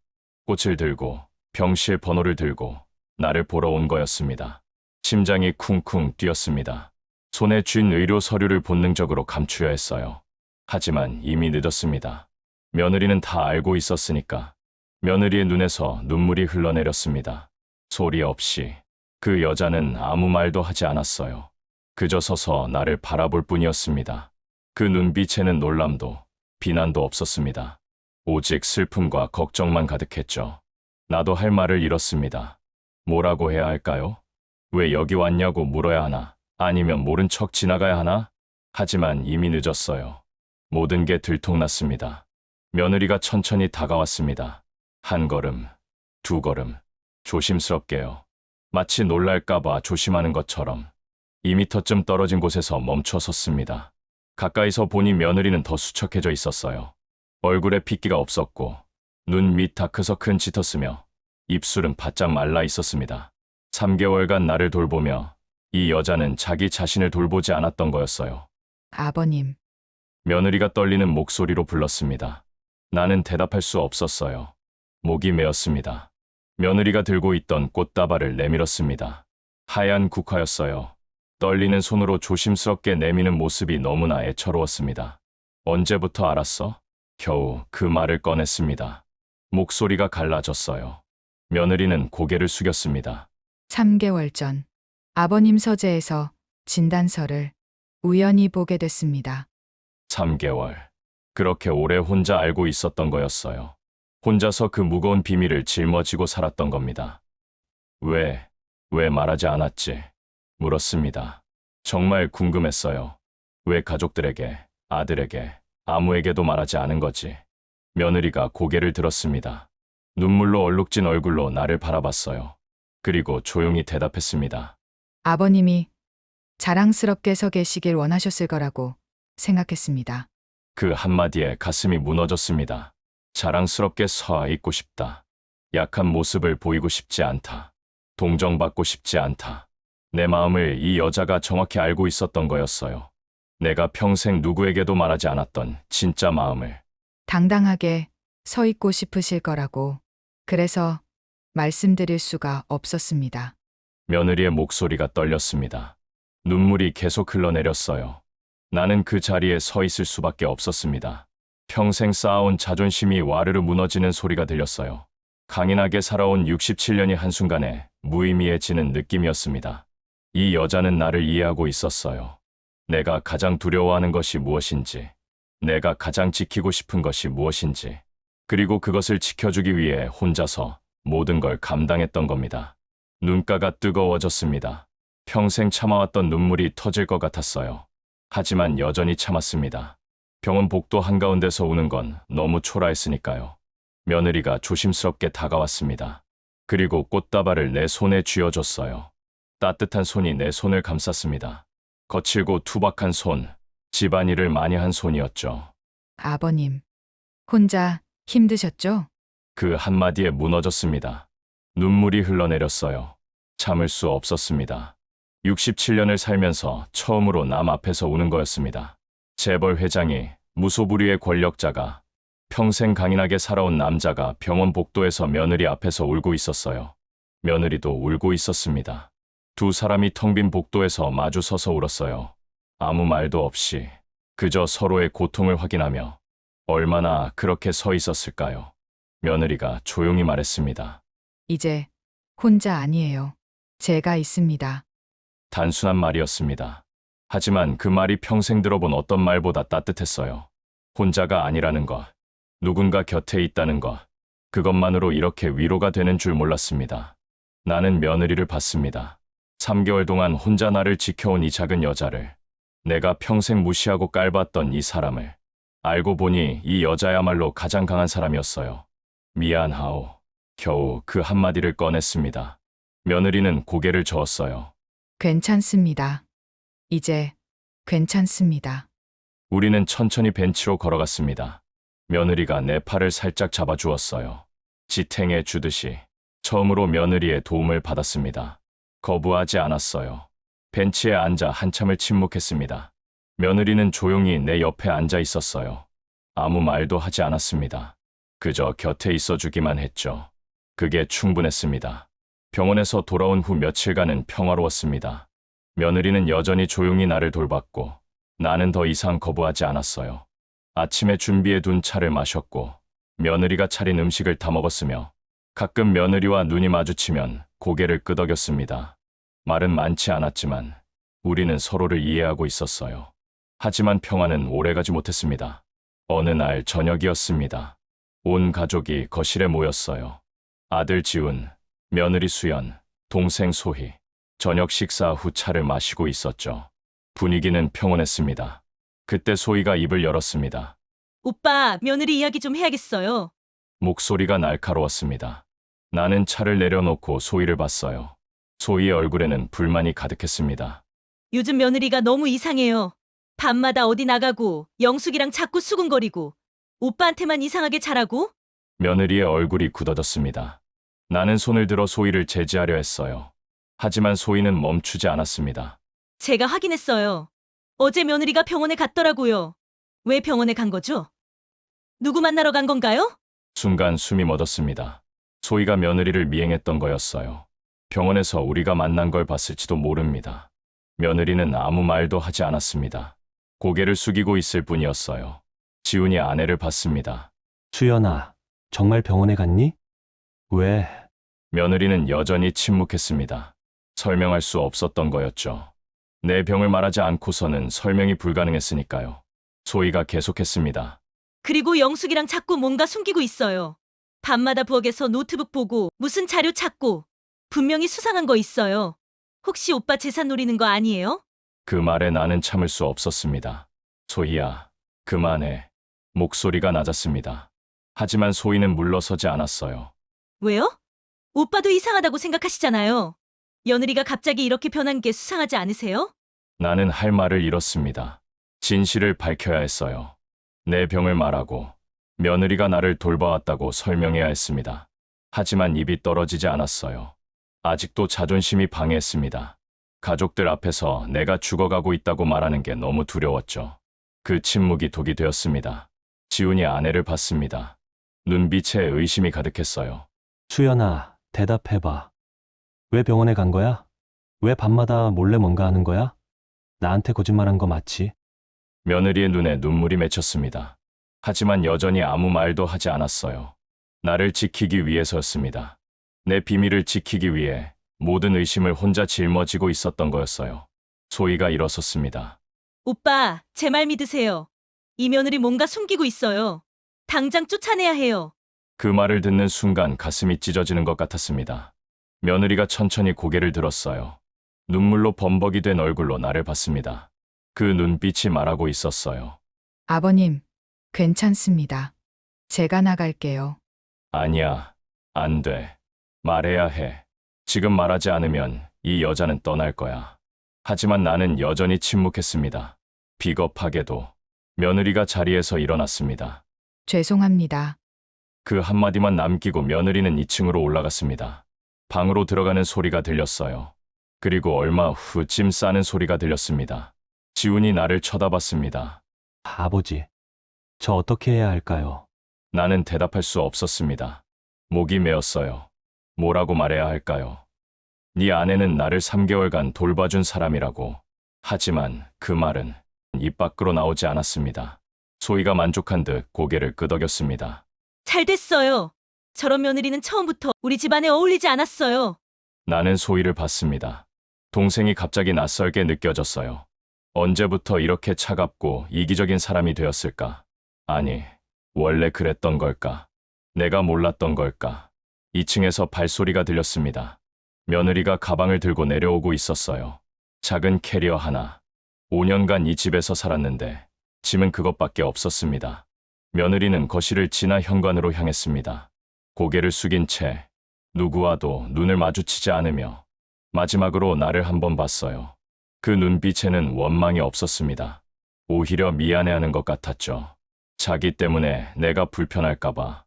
꽃을 들고, 병실 번호를 들고 나를 보러 온 거였습니다. 심장이 쿵쿵 뛰었습니다. 손에 쥔 의료 서류를 본능적으로 감추려 했어요. 하지만 이미 늦었습니다. 며느리는 다 알고 있었으니까. 며느리의 눈에서 눈물이 흘러내렸습니다. 소리 없이. 그 여자는 아무 말도 하지 않았어요. 그저 서서 나를 바라볼 뿐이었습니다. 그 눈빛에는 놀람도, 비난도 없었습니다. 오직 슬픔과 걱정만 가득했죠. 나도 할 말을 잃었습니다. 뭐라고 해야 할까요? 왜 여기 왔냐고 물어야 하나? 아니면 모른 척 지나가야 하나? 하지만 이미 늦었어요. 모든 게 들통났습니다. 며느리가 천천히 다가왔습니다. 한 걸음, 두 걸음, 조심스럽게요. 마치 놀랄까봐 조심하는 것처럼. 2미터쯤 떨어진 곳에서 멈춰 섰습니다. 가까이서 보니 며느리는 더 수척해져 있었어요. 얼굴에 핏기가 없었고 눈 밑 다크서클은 짙었으며 입술은 바짝 말라 있었습니다. 3개월간 나를 돌보며 이 여자는 자기 자신을 돌보지 않았던 거였어요. 아버님, 며느리가 떨리는 목소리로 불렀습니다. 나는 대답할 수 없었어요. 목이 메었습니다. 며느리가 들고 있던 꽃다발을 내밀었습니다. 하얀 국화였어요. 떨리는 손으로 조심스럽게 내미는 모습이 너무나 애처로웠습니다. 언제부터 알았어? 겨우 그 말을 꺼냈습니다. 목소리가 갈라졌어요. 며느리는 고개를 숙였습니다. 3개월 전 아버님 서재에서 진단서를 우연히 보게 됐습니다. 3개월. 그렇게 오래 혼자 알고 있었던 거였어요. 혼자서 그 무거운 비밀을 짊어지고 살았던 겁니다. 왜 말하지 않았지? 물었습니다. 정말 궁금했어요. 왜 가족들에게, 아들에게, 아무에게도 말하지 않은 거지? 며느리가 고개를 들었습니다. 눈물로 얼룩진 얼굴로 나를 바라봤어요. 그리고 조용히 대답했습니다. 아버님이 자랑스럽게 서 계시길 원하셨을 거라고 생각했습니다. 그 한마디에 가슴이 무너졌습니다. 자랑스럽게 서 있고 싶다. 약한 모습을 보이고 싶지 않다. 동정받고 싶지 않다. 내 마음을 이 여자가 정확히 알고 있었던 거였어요. 내가 평생 누구에게도 말하지 않았던 진짜 마음을. 당당하게 서 있고 싶으실 거라고. 그래서 말씀드릴 수가 없었습니다. 며느리의 목소리가 떨렸습니다. 눈물이 계속 흘러내렸어요. 나는 그 자리에 서 있을 수밖에 없었습니다. 평생 쌓아온 자존심이 와르르 무너지는 소리가 들렸어요. 강인하게 살아온 67년이 한순간에 무의미해지는 느낌이었습니다. 이 여자는 나를 이해하고 있었어요. 내가 가장 두려워하는 것이 무엇인지, 내가 가장 지키고 싶은 것이 무엇인지, 그리고 그것을 지켜주기 위해 혼자서 모든 걸 감당했던 겁니다. 눈가가 뜨거워졌습니다. 평생 참아왔던 눈물이 터질 것 같았어요. 하지만 여전히 참았습니다. 병원 복도 한가운데서 우는 건 너무 초라했으니까요. 며느리가 조심스럽게 다가왔습니다. 그리고 꽃다발을 내 손에 쥐어줬어요. 따뜻한 손이 내 손을 감쌌습니다. 거칠고 투박한 손, 집안일을 많이 한 손이었죠. 아버님, 혼자 힘드셨죠? 그 한마디에 무너졌습니다. 눈물이 흘러내렸어요. 참을 수 없었습니다. 67년을 살면서 처음으로 남 앞에서 우는 거였습니다. 재벌 회장이, 무소불위의 권력자가, 평생 강인하게 살아온 남자가 병원 복도에서 며느리 앞에서 울고 있었어요. 며느리도 울고 있었습니다. 두 사람이 텅 빈 복도에서 마주 서서 울었어요. 아무 말도 없이 그저 서로의 고통을 확인하며. 얼마나 그렇게 서 있었을까요? 며느리가 조용히 말했습니다. 이제 혼자 아니에요. 제가 있습니다. 단순한 말이었습니다. 하지만 그 말이 평생 들어본 어떤 말보다 따뜻했어요. 혼자가 아니라는 것, 누군가 곁에 있다는 것, 그것만으로 이렇게 위로가 되는 줄 몰랐습니다. 나는 며느리를 봤습니다. 3개월 동안 혼자 나를 지켜온 이 작은 여자를, 내가 평생 무시하고 깔봤던 이 사람을. 알고 보니 이 여자야말로 가장 강한 사람이었어요. 미안하오. 겨우 그 한마디를 꺼냈습니다. 며느리는 고개를 저었어요. 괜찮습니다. 이제 괜찮습니다. 우리는 천천히 벤치로 걸어갔습니다. 며느리가 내 팔을 살짝 잡아주었어요. 지탱해 주듯이. 처음으로 며느리의 도움을 받았습니다. 거부하지 않았어요. 벤치에 앉아 한참을 침묵했습니다. 며느리는 조용히 내 옆에 앉아 있었어요. 아무 말도 하지 않았습니다. 그저 곁에 있어주기만 했죠. 그게 충분했습니다. 병원에서 돌아온 후 며칠간은 평화로웠습니다. 며느리는 여전히 조용히 나를 돌봤고, 나는 더 이상 거부하지 않았어요. 아침에 준비해둔 차를 마셨고, 며느리가 차린 음식을 다 먹었으며, 가끔 며느리와 눈이 마주치면 고개를 끄덕였습니다. 말은 많지 않았지만, 우리는 서로를 이해하고 있었어요. 하지만 평화는 오래가지 못했습니다. 어느 날 저녁이었습니다. 온 가족이 거실에 모였어요. 아들 지훈, 며느리 수연, 동생 소희. 저녁 식사 후 차를 마시고 있었죠. 분위기는 평온했습니다. 그때 소희가 입을 열었습니다. 오빠, 며느리 이야기 좀 해야겠어요. 목소리가 날카로웠습니다. 나는 차를 내려놓고 소희를 봤어요. 소희의 얼굴에는 불만이 가득했습니다. 요즘 며느리가 너무 이상해요. 밤마다 어디 나가고 영숙이랑 자꾸 수군거리고 오빠한테만 이상하게 잘하고. 며느리의 얼굴이 굳어졌습니다. 나는 손을 들어 소희를 제지하려 했어요. 하지만 소희는 멈추지 않았습니다. 제가 확인했어요. 어제 며느리가 병원에 갔더라고요. 왜 병원에 간 거죠? 누구 만나러 간 건가요? 순간 숨이 멎었습니다. 소희가 며느리를 미행했던 거였어요. 병원에서 우리가 만난 걸 봤을지도 모릅니다. 며느리는 아무 말도 하지 않았습니다. 고개를 숙이고 있을 뿐이었어요. 지훈이 아내를 봤습니다. 수연아, 정말 병원에 갔니? 왜? 며느리는 여전히 침묵했습니다. 설명할 수 없었던 거였죠. 내 병을 말하지 않고서는 설명이 불가능했으니까요. 소희가 계속했습니다. 그리고 영숙이랑 자꾸 뭔가 숨기고 있어요. 밤마다 부엌에서 노트북 보고 무슨 자료 찾고 분명히 수상한 거 있어요. 혹시 오빠 재산 노리는 거 아니에요? 그 말에 나는 참을 수 없었습니다. 소희야, 그만해. 목소리가 낮았습니다. 하지만 소희는 물러서지 않았어요. 왜요? 오빠도 이상하다고 생각하시잖아요. 며느리가 갑자기 이렇게 변한 게 수상하지 않으세요? 나는 할 말을 잃었습니다. 진실을 밝혀야 했어요. 내 병을 말하고 며느리가 나를 돌봐왔다고 설명해야 했습니다. 하지만 입이 떨어지지 않았어요. 아직도 자존심이 방해했습니다. 가족들 앞에서 내가 죽어가고 있다고 말하는 게 너무 두려웠죠. 그 침묵이 독이 되었습니다. 지훈이 아내를 봤습니다. 눈빛에 의심이 가득했어요. 수연아, 대답해봐. 왜 병원에 간 거야? 왜 밤마다 몰래 뭔가 하는 거야? 나한테 거짓말한 거 맞지? 며느리의 눈에 눈물이 맺혔습니다. 하지만 여전히 아무 말도 하지 않았어요. 나를 지키기 위해서였습니다. 내 비밀을 지키기 위해 모든 의심을 혼자 짊어지고 있었던 거였어요. 소희가 일어섰습니다. 오빠, 제 말 믿으세요. 이 며느리 뭔가 숨기고 있어요. 당장 쫓아내야 해요. 그 말을 듣는 순간 가슴이 찢어지는 것 같았습니다. 며느리가 천천히 고개를 들었어요. 눈물로 범벅이 된 얼굴로 나를 봤습니다. 그 눈빛이 말하고 있었어요. 아버님, 괜찮습니다. 제가 나갈게요. 아니야, 안 돼. 말해야 해. 지금 말하지 않으면 이 여자는 떠날 거야. 하지만 나는 여전히 침묵했습니다. 비겁하게도 며느리가 자리에서 일어났습니다. 죄송합니다. 그 한마디만 남기고 며느리는 2층으로 올라갔습니다. 방으로 들어가는 소리가 들렸어요. 그리고 얼마 후 짐 싸는 소리가 들렸습니다. 지훈이 나를 쳐다봤습니다. 아버지, 저 어떻게 해야 할까요? 나는 대답할 수 없었습니다. 목이 메었어요. 뭐라고 말해야 할까요? 네 아내는 나를 3개월간 돌봐준 사람이라고. 하지만 그 말은 입 밖으로 나오지 않았습니다. 소희가 만족한 듯 고개를 끄덕였습니다. 잘 됐어요. 저런 며느리는 처음부터 우리 집안에 어울리지 않았어요. 나는 소희를 봤습니다. 동생이 갑자기 낯설게 느껴졌어요. 언제부터 이렇게 차갑고 이기적인 사람이 되었을까? 아니, 원래 그랬던 걸까? 내가 몰랐던 걸까? 2층에서 발소리가 들렸습니다. 며느리가 가방을 들고 내려오고 있었어요. 작은 캐리어 하나. 5년간 이 집에서 살았는데 짐은 그것밖에 없었습니다. 며느리는 거실을 지나 현관으로 향했습니다. 고개를 숙인 채 누구와도 눈을 마주치지 않으며 마지막으로 나를 한번 봤어요. 그 눈빛에는 원망이 없었습니다. 오히려 미안해하는 것 같았죠. 자기 때문에 내가 불편할까봐.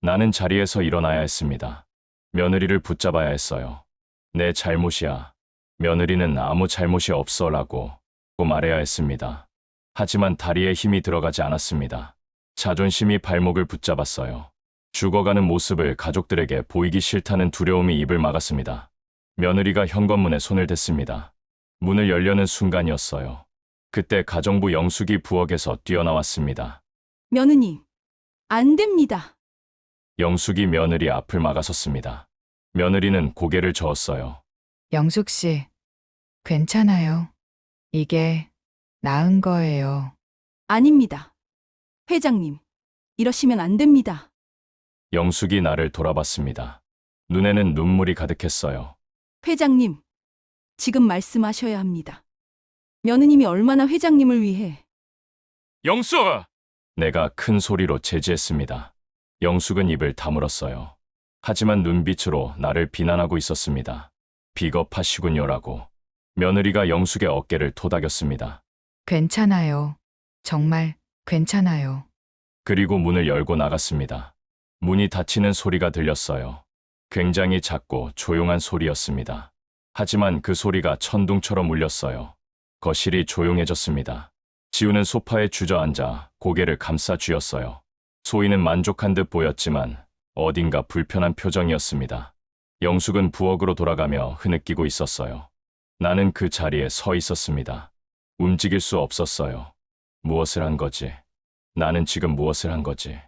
나는 자리에서 일어나야 했습니다. 며느리를 붙잡아야 했어요. 내 잘못이야. 며느리는 아무 잘못이 없어라고 말해야 했습니다. 하지만 다리에 힘이 들어가지 않았습니다. 자존심이 발목을 붙잡았어요. 죽어가는 모습을 가족들에게 보이기 싫다는 두려움이 입을 막았습니다. 며느리가 현관문에 손을 댔습니다. 문을 열려는 순간이었어요. 그때 가정부 영숙이 부엌에서 뛰어나왔습니다. 며느님, 안 됩니다. 영숙이 며느리 앞을 막아섰습니다. 며느리는 고개를 저었어요. 영숙 씨, 괜찮아요. 이게 나은 거예요. 아닙니다. 회장님, 이러시면 안 됩니다. 영숙이 나를 돌아봤습니다. 눈에는 눈물이 가득했어요. 회장님, 지금 말씀하셔야 합니다. 며느님이 얼마나 회장님을 위해 영숙! 내가 큰 소리로 제지했습니다. 영숙은 입을 다물었어요. 하지만 눈빛으로 나를 비난하고 있었습니다. 비겁하시군요라고. 며느리가 영숙의 어깨를 토닥였습니다. 괜찮아요. 정말 괜찮아요. 그리고 문을 열고 나갔습니다. 문이 닫히는 소리가 들렸어요. 굉장히 작고 조용한 소리였습니다. 하지만 그 소리가 천둥처럼 울렸어요. 거실이 조용해졌습니다. 지우는 소파에 주저앉아 고개를 감싸 쥐었어요. 소희는 만족한 듯 보였지만 어딘가 불편한 표정이었습니다. 영숙은 부엌으로 돌아가며 흐느끼고 있었어요. 나는 그 자리에 서 있었습니다. 움직일 수 없었어요. 무엇을 한 거지? 나는 지금 무엇을 한 거지?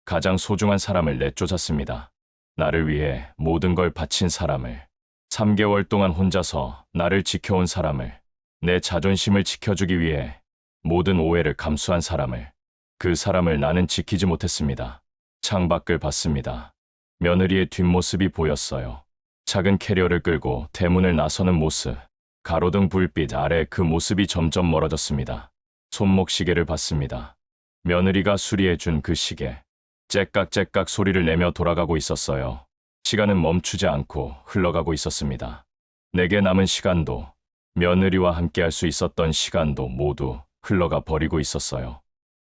가장 소중한 사람을 내쫓았습니다. 나를 위해 모든 걸 바친 사람을, 3개월 동안 혼자서 나를 지켜온 사람을, 내 자존심을 지켜주기 위해 모든 오해를 감수한 사람을, 그 사람을 나는 지키지 못했습니다. 창밖을 봤습니다. 며느리의 뒷모습이 보였어요. 작은 캐리어를 끌고 대문을 나서는 모습, 가로등 불빛 아래 그 모습이 점점 멀어졌습니다. 손목 시계를 봤습니다. 며느리가 수리해준 그 시계, 째깍째깍 소리를 내며 돌아가고 있었어요. 시간은 멈추지 않고 흘러가고 있었습니다. 내게 남은 시간도, 며느리와 함께 할 수 있었던 시간도 모두 흘러가 버리고 있었어요.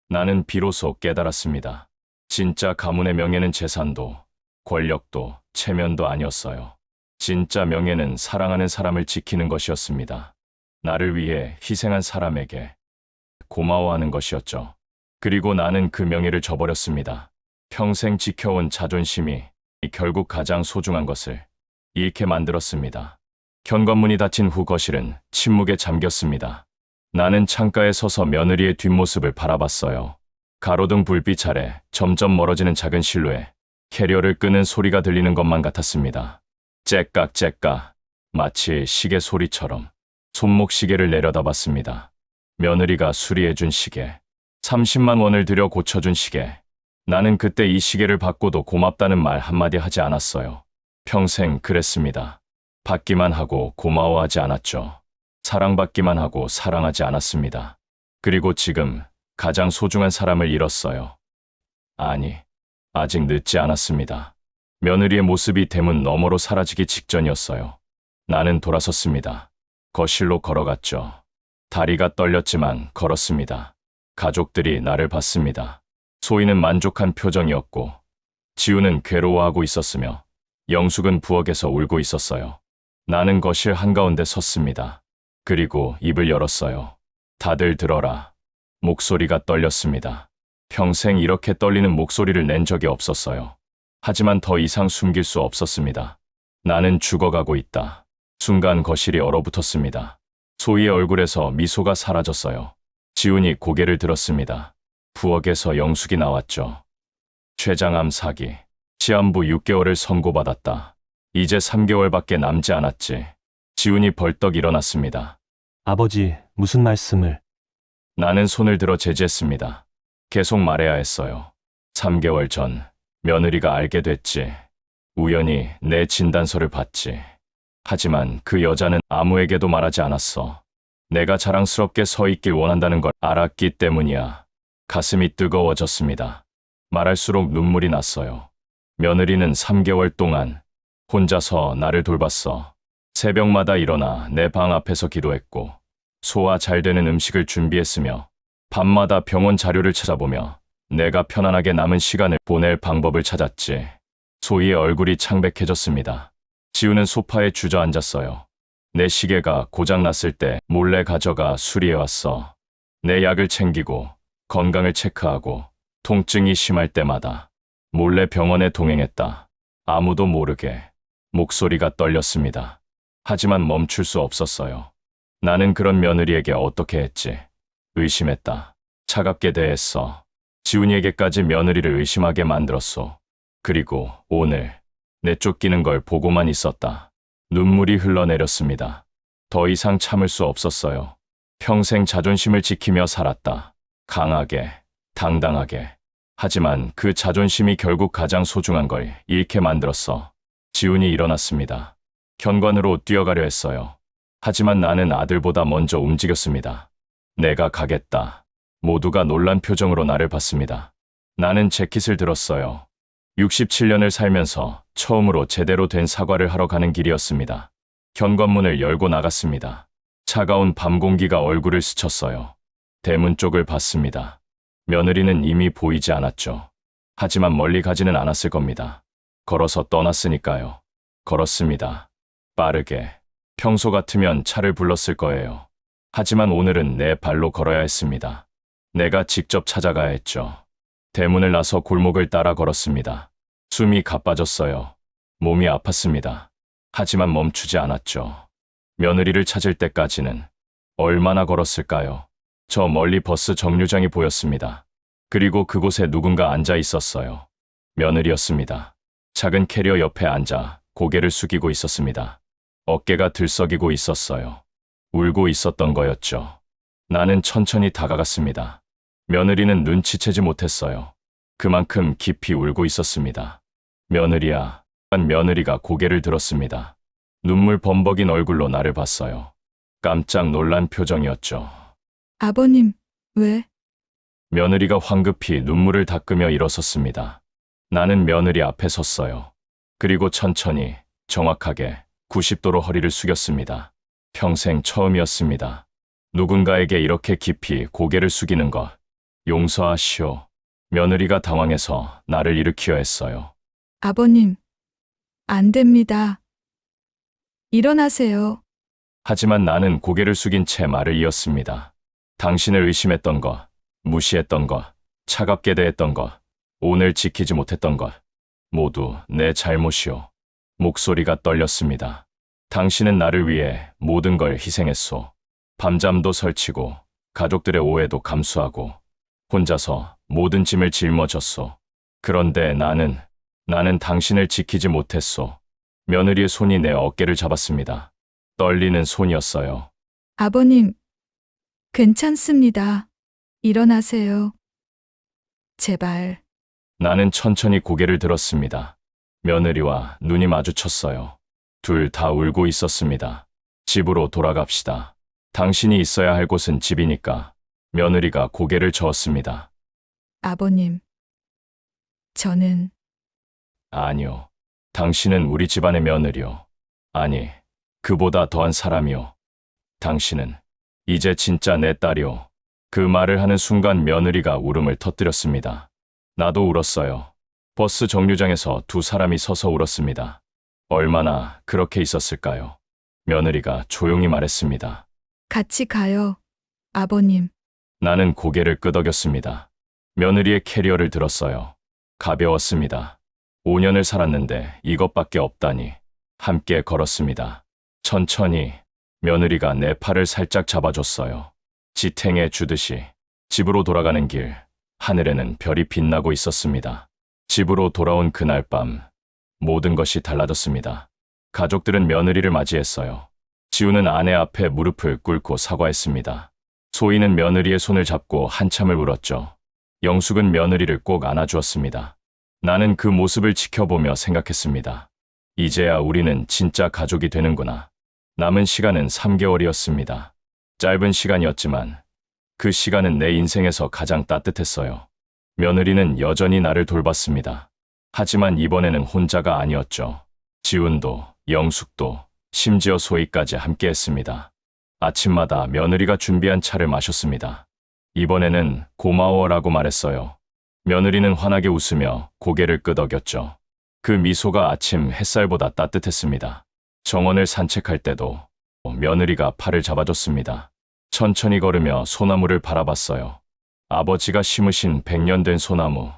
나는 비로소 깨달았습니다. 진짜 가문의 명예는 재산도, 권력도, 체면도 아니었어요. 진짜 명예는 사랑하는 사람을 지키는 것이었습니다. 나를 위해 희생한 사람에게 고마워하는 것이었죠. 그리고 나는 그 명예를 저버렸습니다. 평생 지켜온 자존심이 결국 가장 소중한 것을 잃게 만들었습니다. 현관문이 닫힌 후 거실은 침묵에 잠겼습니다. 나는 창가에 서서 며느리의 뒷모습을 바라봤어요. 가로등 불빛 아래 점점 멀어지는 작은 실루엣, 캐리어를 끄는 소리가 들리는 것만 같았습니다. 째깍째깍, 마치 시계 소리처럼 손목 시계를 내려다봤습니다. 며느리가 수리해준 시계, 30만 원을 들여 고쳐준 시계. 나는 그때 이 시계를 받고도 고맙다는 말 한마디 하지 않았어요. 평생 그랬습니다. 받기만 하고 고마워하지 않았죠. 사랑받기만 하고 사랑하지 않았습니다. 그리고 지금 가장 소중한 사람을 잃었어요. 아니, 아직 늦지 않았습니다. 며느리의 모습이 대문 너머로 사라지기 직전이었어요. 나는 돌아섰습니다. 거실로 걸어갔죠. 다리가 떨렸지만 걸었습니다. 가족들이 나를 봤습니다. 소희는 만족한 표정이었고, 지우는 괴로워하고 있었으며, 영숙은 부엌에서 울고 있었어요. 나는 거실 한가운데 섰습니다. 그리고 입을 열었어요. 다들 들어라. 목소리가 떨렸습니다. 평생 이렇게 떨리는 목소리를 낸 적이 없었어요. 하지만 더 이상 숨길 수 없었습니다. 나는 죽어가고 있다. 순간 거실이 얼어붙었습니다. 소희의 얼굴에서 미소가 사라졌어요. 지훈이 고개를 들었습니다. 부엌에서 영숙이 나왔죠. 췌장암 사기, 치안부 6개월을 선고받았다. 이제 3개월밖에 남지 않았지. 지훈이 벌떡 일어났습니다. 아버지, 무슨 말씀을? 나는 손을 들어 제지했습니다. 계속 말해야 했어요. 3개월 전 며느리가 알게 됐지. 우연히 내 진단서를 봤지. 하지만 그 여자는 아무에게도 말하지 않았어. 내가 자랑스럽게 서 있길 원한다는 걸 알았기 때문이야. 가슴이 뜨거워졌습니다. 말할수록 눈물이 났어요. 며느리는 3개월 동안 혼자서 나를 돌봤어. 새벽마다 일어나 내 방 앞에서 기도했고, 소화 잘 되는 음식을 준비했으며, 밤마다 병원 자료를 찾아보며 내가 편안하게 남은 시간을 보낼 방법을 찾았지. 소희의 얼굴이 창백해졌습니다. 지우는 소파에 주저앉았어요. 내 시계가 고장났을 때 몰래 가져가 수리해왔어. 내 약을 챙기고 건강을 체크하고 통증이 심할 때마다 몰래 병원에 동행했다. 아무도 모르게. 목소리가 떨렸습니다. 하지만 멈출 수 없었어요. 나는 그런 며느리에게 어떻게 했지? 의심했다. 차갑게 대했어. 지훈이에게까지 며느리를 의심하게 만들었어. 그리고 오늘 내쫓기는 걸 보고만 있었다. 눈물이 흘러내렸습니다. 더 이상 참을 수 없었어요. 평생 자존심을 지키며 살았다. 강하게, 당당하게. 하지만 그 자존심이 결국 가장 소중한 걸 잃게 만들었어. 지훈이 일어났습니다. 현관으로 뛰어가려 했어요. 하지만 나는 아들보다 먼저 움직였습니다. 내가 가겠다. 모두가 놀란 표정으로 나를 봤습니다. 나는 재킷을 들었어요. 67년을 살면서 처음으로 제대로 된 사과를 하러 가는 길이었습니다. 현관문을 열고 나갔습니다. 차가운 밤 공기가 얼굴을 스쳤어요. 대문 쪽을 봤습니다. 며느리는 이미 보이지 않았죠. 하지만 멀리 가지는 않았을 겁니다. 걸어서 떠났으니까요. 걸었습니다. 빠르게. 평소 같으면 차를 불렀을 거예요. 하지만 오늘은 내 발로 걸어야 했습니다. 내가 직접 찾아가야 했죠. 대문을 나서 골목을 따라 걸었습니다. 숨이 가빠졌어요. 몸이 아팠습니다. 하지만 멈추지 않았죠. 며느리를 찾을 때까지는 얼마나 걸었을까요? 저 멀리 버스 정류장이 보였습니다. 그리고 그곳에 누군가 앉아 있었어요. 며느리였습니다. 작은 캐리어 옆에 앉아 고개를 숙이고 있었습니다. 어깨가 들썩이고 있었어요. 울고 있었던 거였죠. 나는 천천히 다가갔습니다. 며느리는 눈치채지 못했어요. 그만큼 깊이 울고 있었습니다. 며느리야. 며느리가 고개를 들었습니다. 눈물 범벅인 얼굴로 나를 봤어요. 깜짝 놀란 표정이었죠. 아버님, 왜? 며느리가 황급히 눈물을 닦으며 일어섰습니다. 나는 며느리 앞에 섰어요. 그리고 천천히, 정확하게 90도로 허리를 숙였습니다. 평생 처음이었습니다. 누군가에게 이렇게 깊이 고개를 숙이는 것. 용서하시오. 며느리가 당황해서 나를 일으키려 했어요. 아버님, 안 됩니다. 일어나세요. 하지만 나는 고개를 숙인 채 말을 이었습니다. 당신을 의심했던 것, 무시했던 것, 차갑게 대했던 것, 오늘 지키지 못했던 것, 모두 내 잘못이오. 목소리가 떨렸습니다. 당신은 나를 위해 모든 걸 희생했소. 밤잠도 설치고, 가족들의 오해도 감수하고, 혼자서 모든 짐을 짊어졌소. 그런데 나는 당신을 지키지 못했소. 며느리의 손이 내 어깨를 잡았습니다. 떨리는 손이었어요. 아버님, 괜찮습니다. 일어나세요. 제발. 나는 천천히 고개를 들었습니다. 며느리와 눈이 마주쳤어요. 둘 다 울고 있었습니다. 집으로 돌아갑시다. 당신이 있어야 할 곳은 집이니까. 며느리가 고개를 저었습니다. 아버님, 저는 아니요. 당신은 우리 집안의 며느리요. 아니, 그보다 더한 사람이요. 당신은 이제 진짜 내 딸이요. 그 말을 하는 순간 며느리가 울음을 터뜨렸습니다. 나도 울었어요. 버스 정류장에서 두 사람이 서서 울었습니다. 얼마나 그렇게 있었을까요? 며느리가 조용히 말했습니다. 같이 가요. 아버님, 나는 고개를 끄덕였습니다. 며느리의 캐리어를 들었어요. 가벼웠습니다. 5년을 살았는데 이것밖에 없다니. 함께 걸었습니다. 천천히 며느리가 내 팔을 살짝 잡아줬어요. 지탱해 주듯이. 집으로 돌아가는 길, 하늘에는 별이 빛나고 있었습니다. 집으로 돌아온 그날 밤, 모든 것이 달라졌습니다. 가족들은 며느리를 맞이했어요. 지우는 아내 앞에 무릎을 꿇고 사과했습니다. 소희는 며느리의 손을 잡고 한참을 울었죠. 영숙은 며느리를 꼭 안아주었습니다. 나는 그 모습을 지켜보며 생각했습니다. 이제야 우리는 진짜 가족이 되는구나. 남은 시간은 3개월이었습니다. 짧은 시간이었지만 그 시간은 내 인생에서 가장 따뜻했어요. 며느리는 여전히 나를 돌봤습니다. 하지만 이번에는 혼자가 아니었죠. 지훈도, 영숙도, 심지어 소희까지 함께했습니다. 아침마다 며느리가 준비한 차를 마셨습니다. 이번에는 고마워라고 말했어요. 며느리는 환하게 웃으며 고개를 끄덕였죠. 그 미소가 아침 햇살보다 따뜻했습니다. 정원을 산책할 때도 며느리가 팔을 잡아줬습니다. 천천히 걸으며 소나무를 바라봤어요. 아버지가 심으신 100년 된 소나무.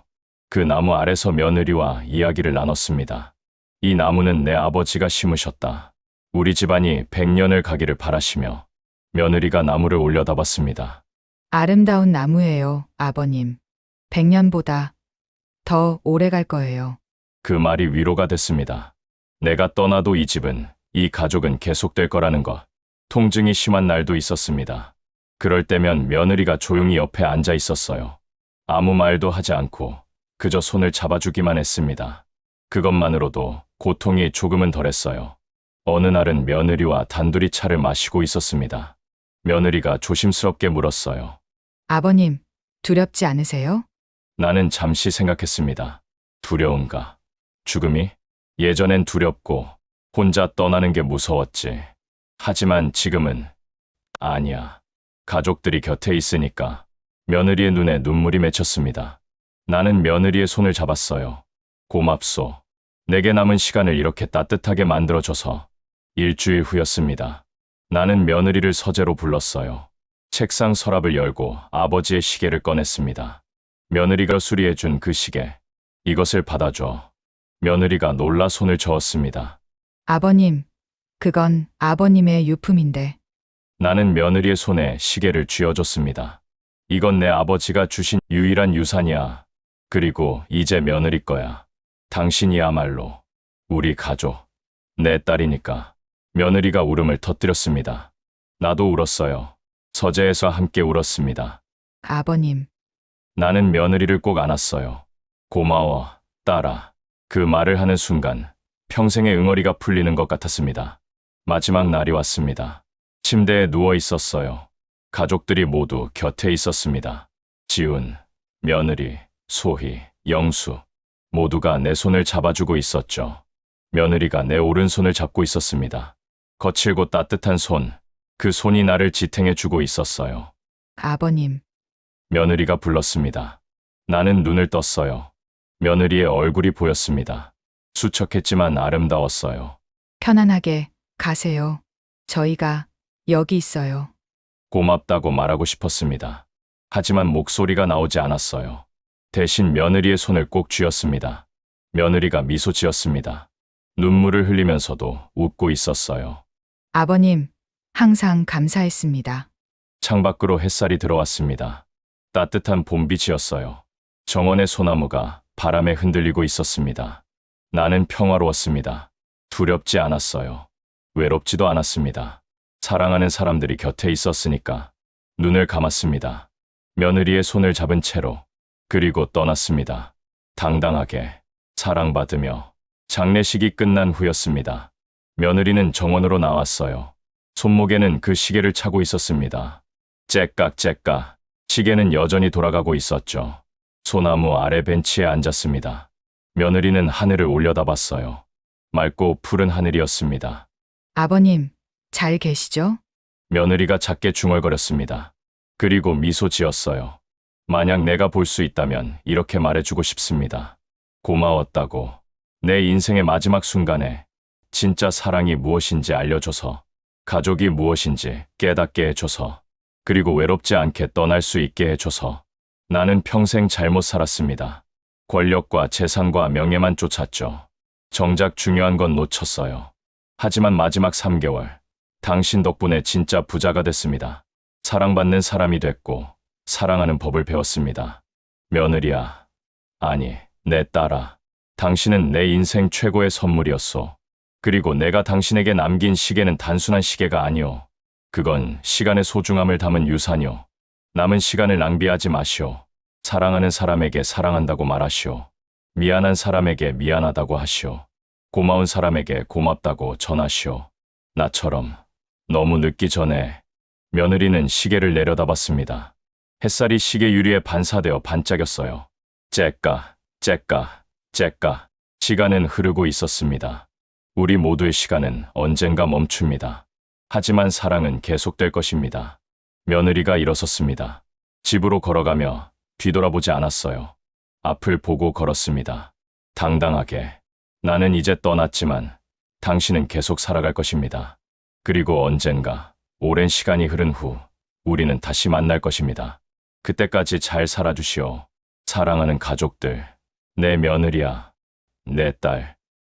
그 나무 아래서 며느리와 이야기를 나눴습니다. 이 나무는 내 아버지가 심으셨다. 우리 집안이 100년을 가기를 바라시며 며느리가 나무를 올려다봤습니다. 아름다운 나무예요, 아버님. 100년보다 더 오래 갈 거예요. 그 말이 위로가 됐습니다. 내가 떠나도 이 집은, 이 가족은 계속될 거라는 것. 통증이 심한 날도 있었습니다. 그럴 때면 며느리가 조용히 옆에 앉아 있었어요. 아무 말도 하지 않고 그저 손을 잡아주기만 했습니다. 그것만으로도 고통이 조금은 덜했어요. 어느 날은 며느리와 단둘이 차를 마시고 있었습니다. 며느리가 조심스럽게 물었어요. 아버님, 두렵지 않으세요? 나는 잠시 생각했습니다. 두려운가? 죽음이? 예전엔 두렵고 혼자 떠나는 게 무서웠지. 하지만 지금은 아니야. 가족들이 곁에 있으니까. 며느리의 눈에 눈물이 맺혔습니다. 나는 며느리의 손을 잡았어요. 고맙소. 내게 남은 시간을 이렇게 따뜻하게 만들어줘서. 일주일 후였습니다. 나는 며느리를 서재로 불렀어요. 책상 서랍을 열고 아버지의 시계를 꺼냈습니다. 며느리가 수리해준 그 시계. 이것을 받아줘. 며느리가 놀라 손을 저었습니다. 아버님, 그건 아버님의 유품인데. 나는 며느리의 손에 시계를 쥐어줬습니다. 이건 내 아버지가 주신 유일한 유산이야. 그리고 이제 며느리 거야. 당신이야말로 우리 가족, 내 딸이니까. 며느리가 울음을 터뜨렸습니다. 나도 울었어요. 서재에서 함께 울었습니다. 아버님, 나는 며느리를 꼭 안았어요. 고마워, 딸아. 그 말을 하는 순간 평생의 응어리가 풀리는 것 같았습니다. 마지막 날이 왔습니다. 침대에 누워 있었어요. 가족들이 모두 곁에 있었습니다. 지훈, 며느리, 소희, 영수 모두가 내 손을 잡아주고 있었죠. 며느리가 내 오른손을 잡고 있었습니다. 거칠고 따뜻한 손, 그 손이 나를 지탱해주고 있었어요. 아버님, 며느리가 불렀습니다. 나는 눈을 떴어요. 며느리의 얼굴이 보였습니다. 수척했지만 아름다웠어요. 편안하게 가세요. 저희가 여기 있어요. 고맙다고 말하고 싶었습니다. 하지만 목소리가 나오지 않았어요. 대신 며느리의 손을 꼭 쥐었습니다. 며느리가 미소 지었습니다. 눈물을 흘리면서도 웃고 있었어요. 아버님, 항상 감사했습니다. 창밖으로 햇살이 들어왔습니다. 따뜻한 봄빛이었어요. 정원의 소나무가 바람에 흔들리고 있었습니다. 나는 평화로웠습니다. 두렵지 않았어요. 외롭지도 않았습니다. 사랑하는 사람들이 곁에 있었으니까 눈을 감았습니다. 며느리의 손을 잡은 채로 그리고 떠났습니다. 당당하게 사랑받으며 장례식이 끝난 후였습니다. 며느리는 정원으로 나왔어요. 손목에는 그 시계를 차고 있었습니다. 째깍째깍 시계는 여전히 돌아가고 있었죠. 소나무 아래 벤치에 앉았습니다. 며느리는 하늘을 올려다봤어요. 맑고 푸른 하늘이었습니다. 아버님, 잘 계시죠? 며느리가 작게 중얼거렸습니다. 그리고 미소 지었어요. 만약 내가 볼 수 있다면 이렇게 말해주고 싶습니다. 고마웠다고. 내 인생의 마지막 순간에 진짜 사랑이 무엇인지 알려줘서, 가족이 무엇인지 깨닫게 해줘서, 그리고 외롭지 않게 떠날 수 있게 해줘서. 나는 평생 잘못 살았습니다. 권력과 재산과 명예만 쫓았죠. 정작 중요한 건 놓쳤어요. 하지만 마지막 3개월, 당신 덕분에 진짜 부자가 됐습니다. 사랑받는 사람이 됐고, 사랑하는 법을 배웠습니다. 며느리야, 아니, 내 딸아, 당신은 내 인생 최고의 선물이었소. 그리고 내가 당신에게 남긴 시계는 단순한 시계가 아니오. 그건 시간의 소중함을 담은 유산이오. 남은 시간을 낭비하지 마시오. 사랑하는 사람에게 사랑한다고 말하시오. 미안한 사람에게 미안하다고 하시오. 고마운 사람에게 고맙다고 전하시오. 나처럼 너무 늦기 전에. 며느리는 시계를 내려다봤습니다. 햇살이 시계 유리에 반사되어 반짝였어요. 째까, 째까, 째까. 시간은 흐르고 있었습니다. 우리 모두의 시간은 언젠가 멈춥니다. 하지만 사랑은 계속될 것입니다. 며느리가 일어섰습니다. 집으로 걸어가며 뒤돌아보지 않았어요. 앞을 보고 걸었습니다. 당당하게. 나는 이제 떠났지만 당신은 계속 살아갈 것입니다. 그리고 언젠가 오랜 시간이 흐른 후 우리는 다시 만날 것입니다. 그때까지 잘 살아주시오. 사랑하는 가족들, 내 며느리야, 내 딸.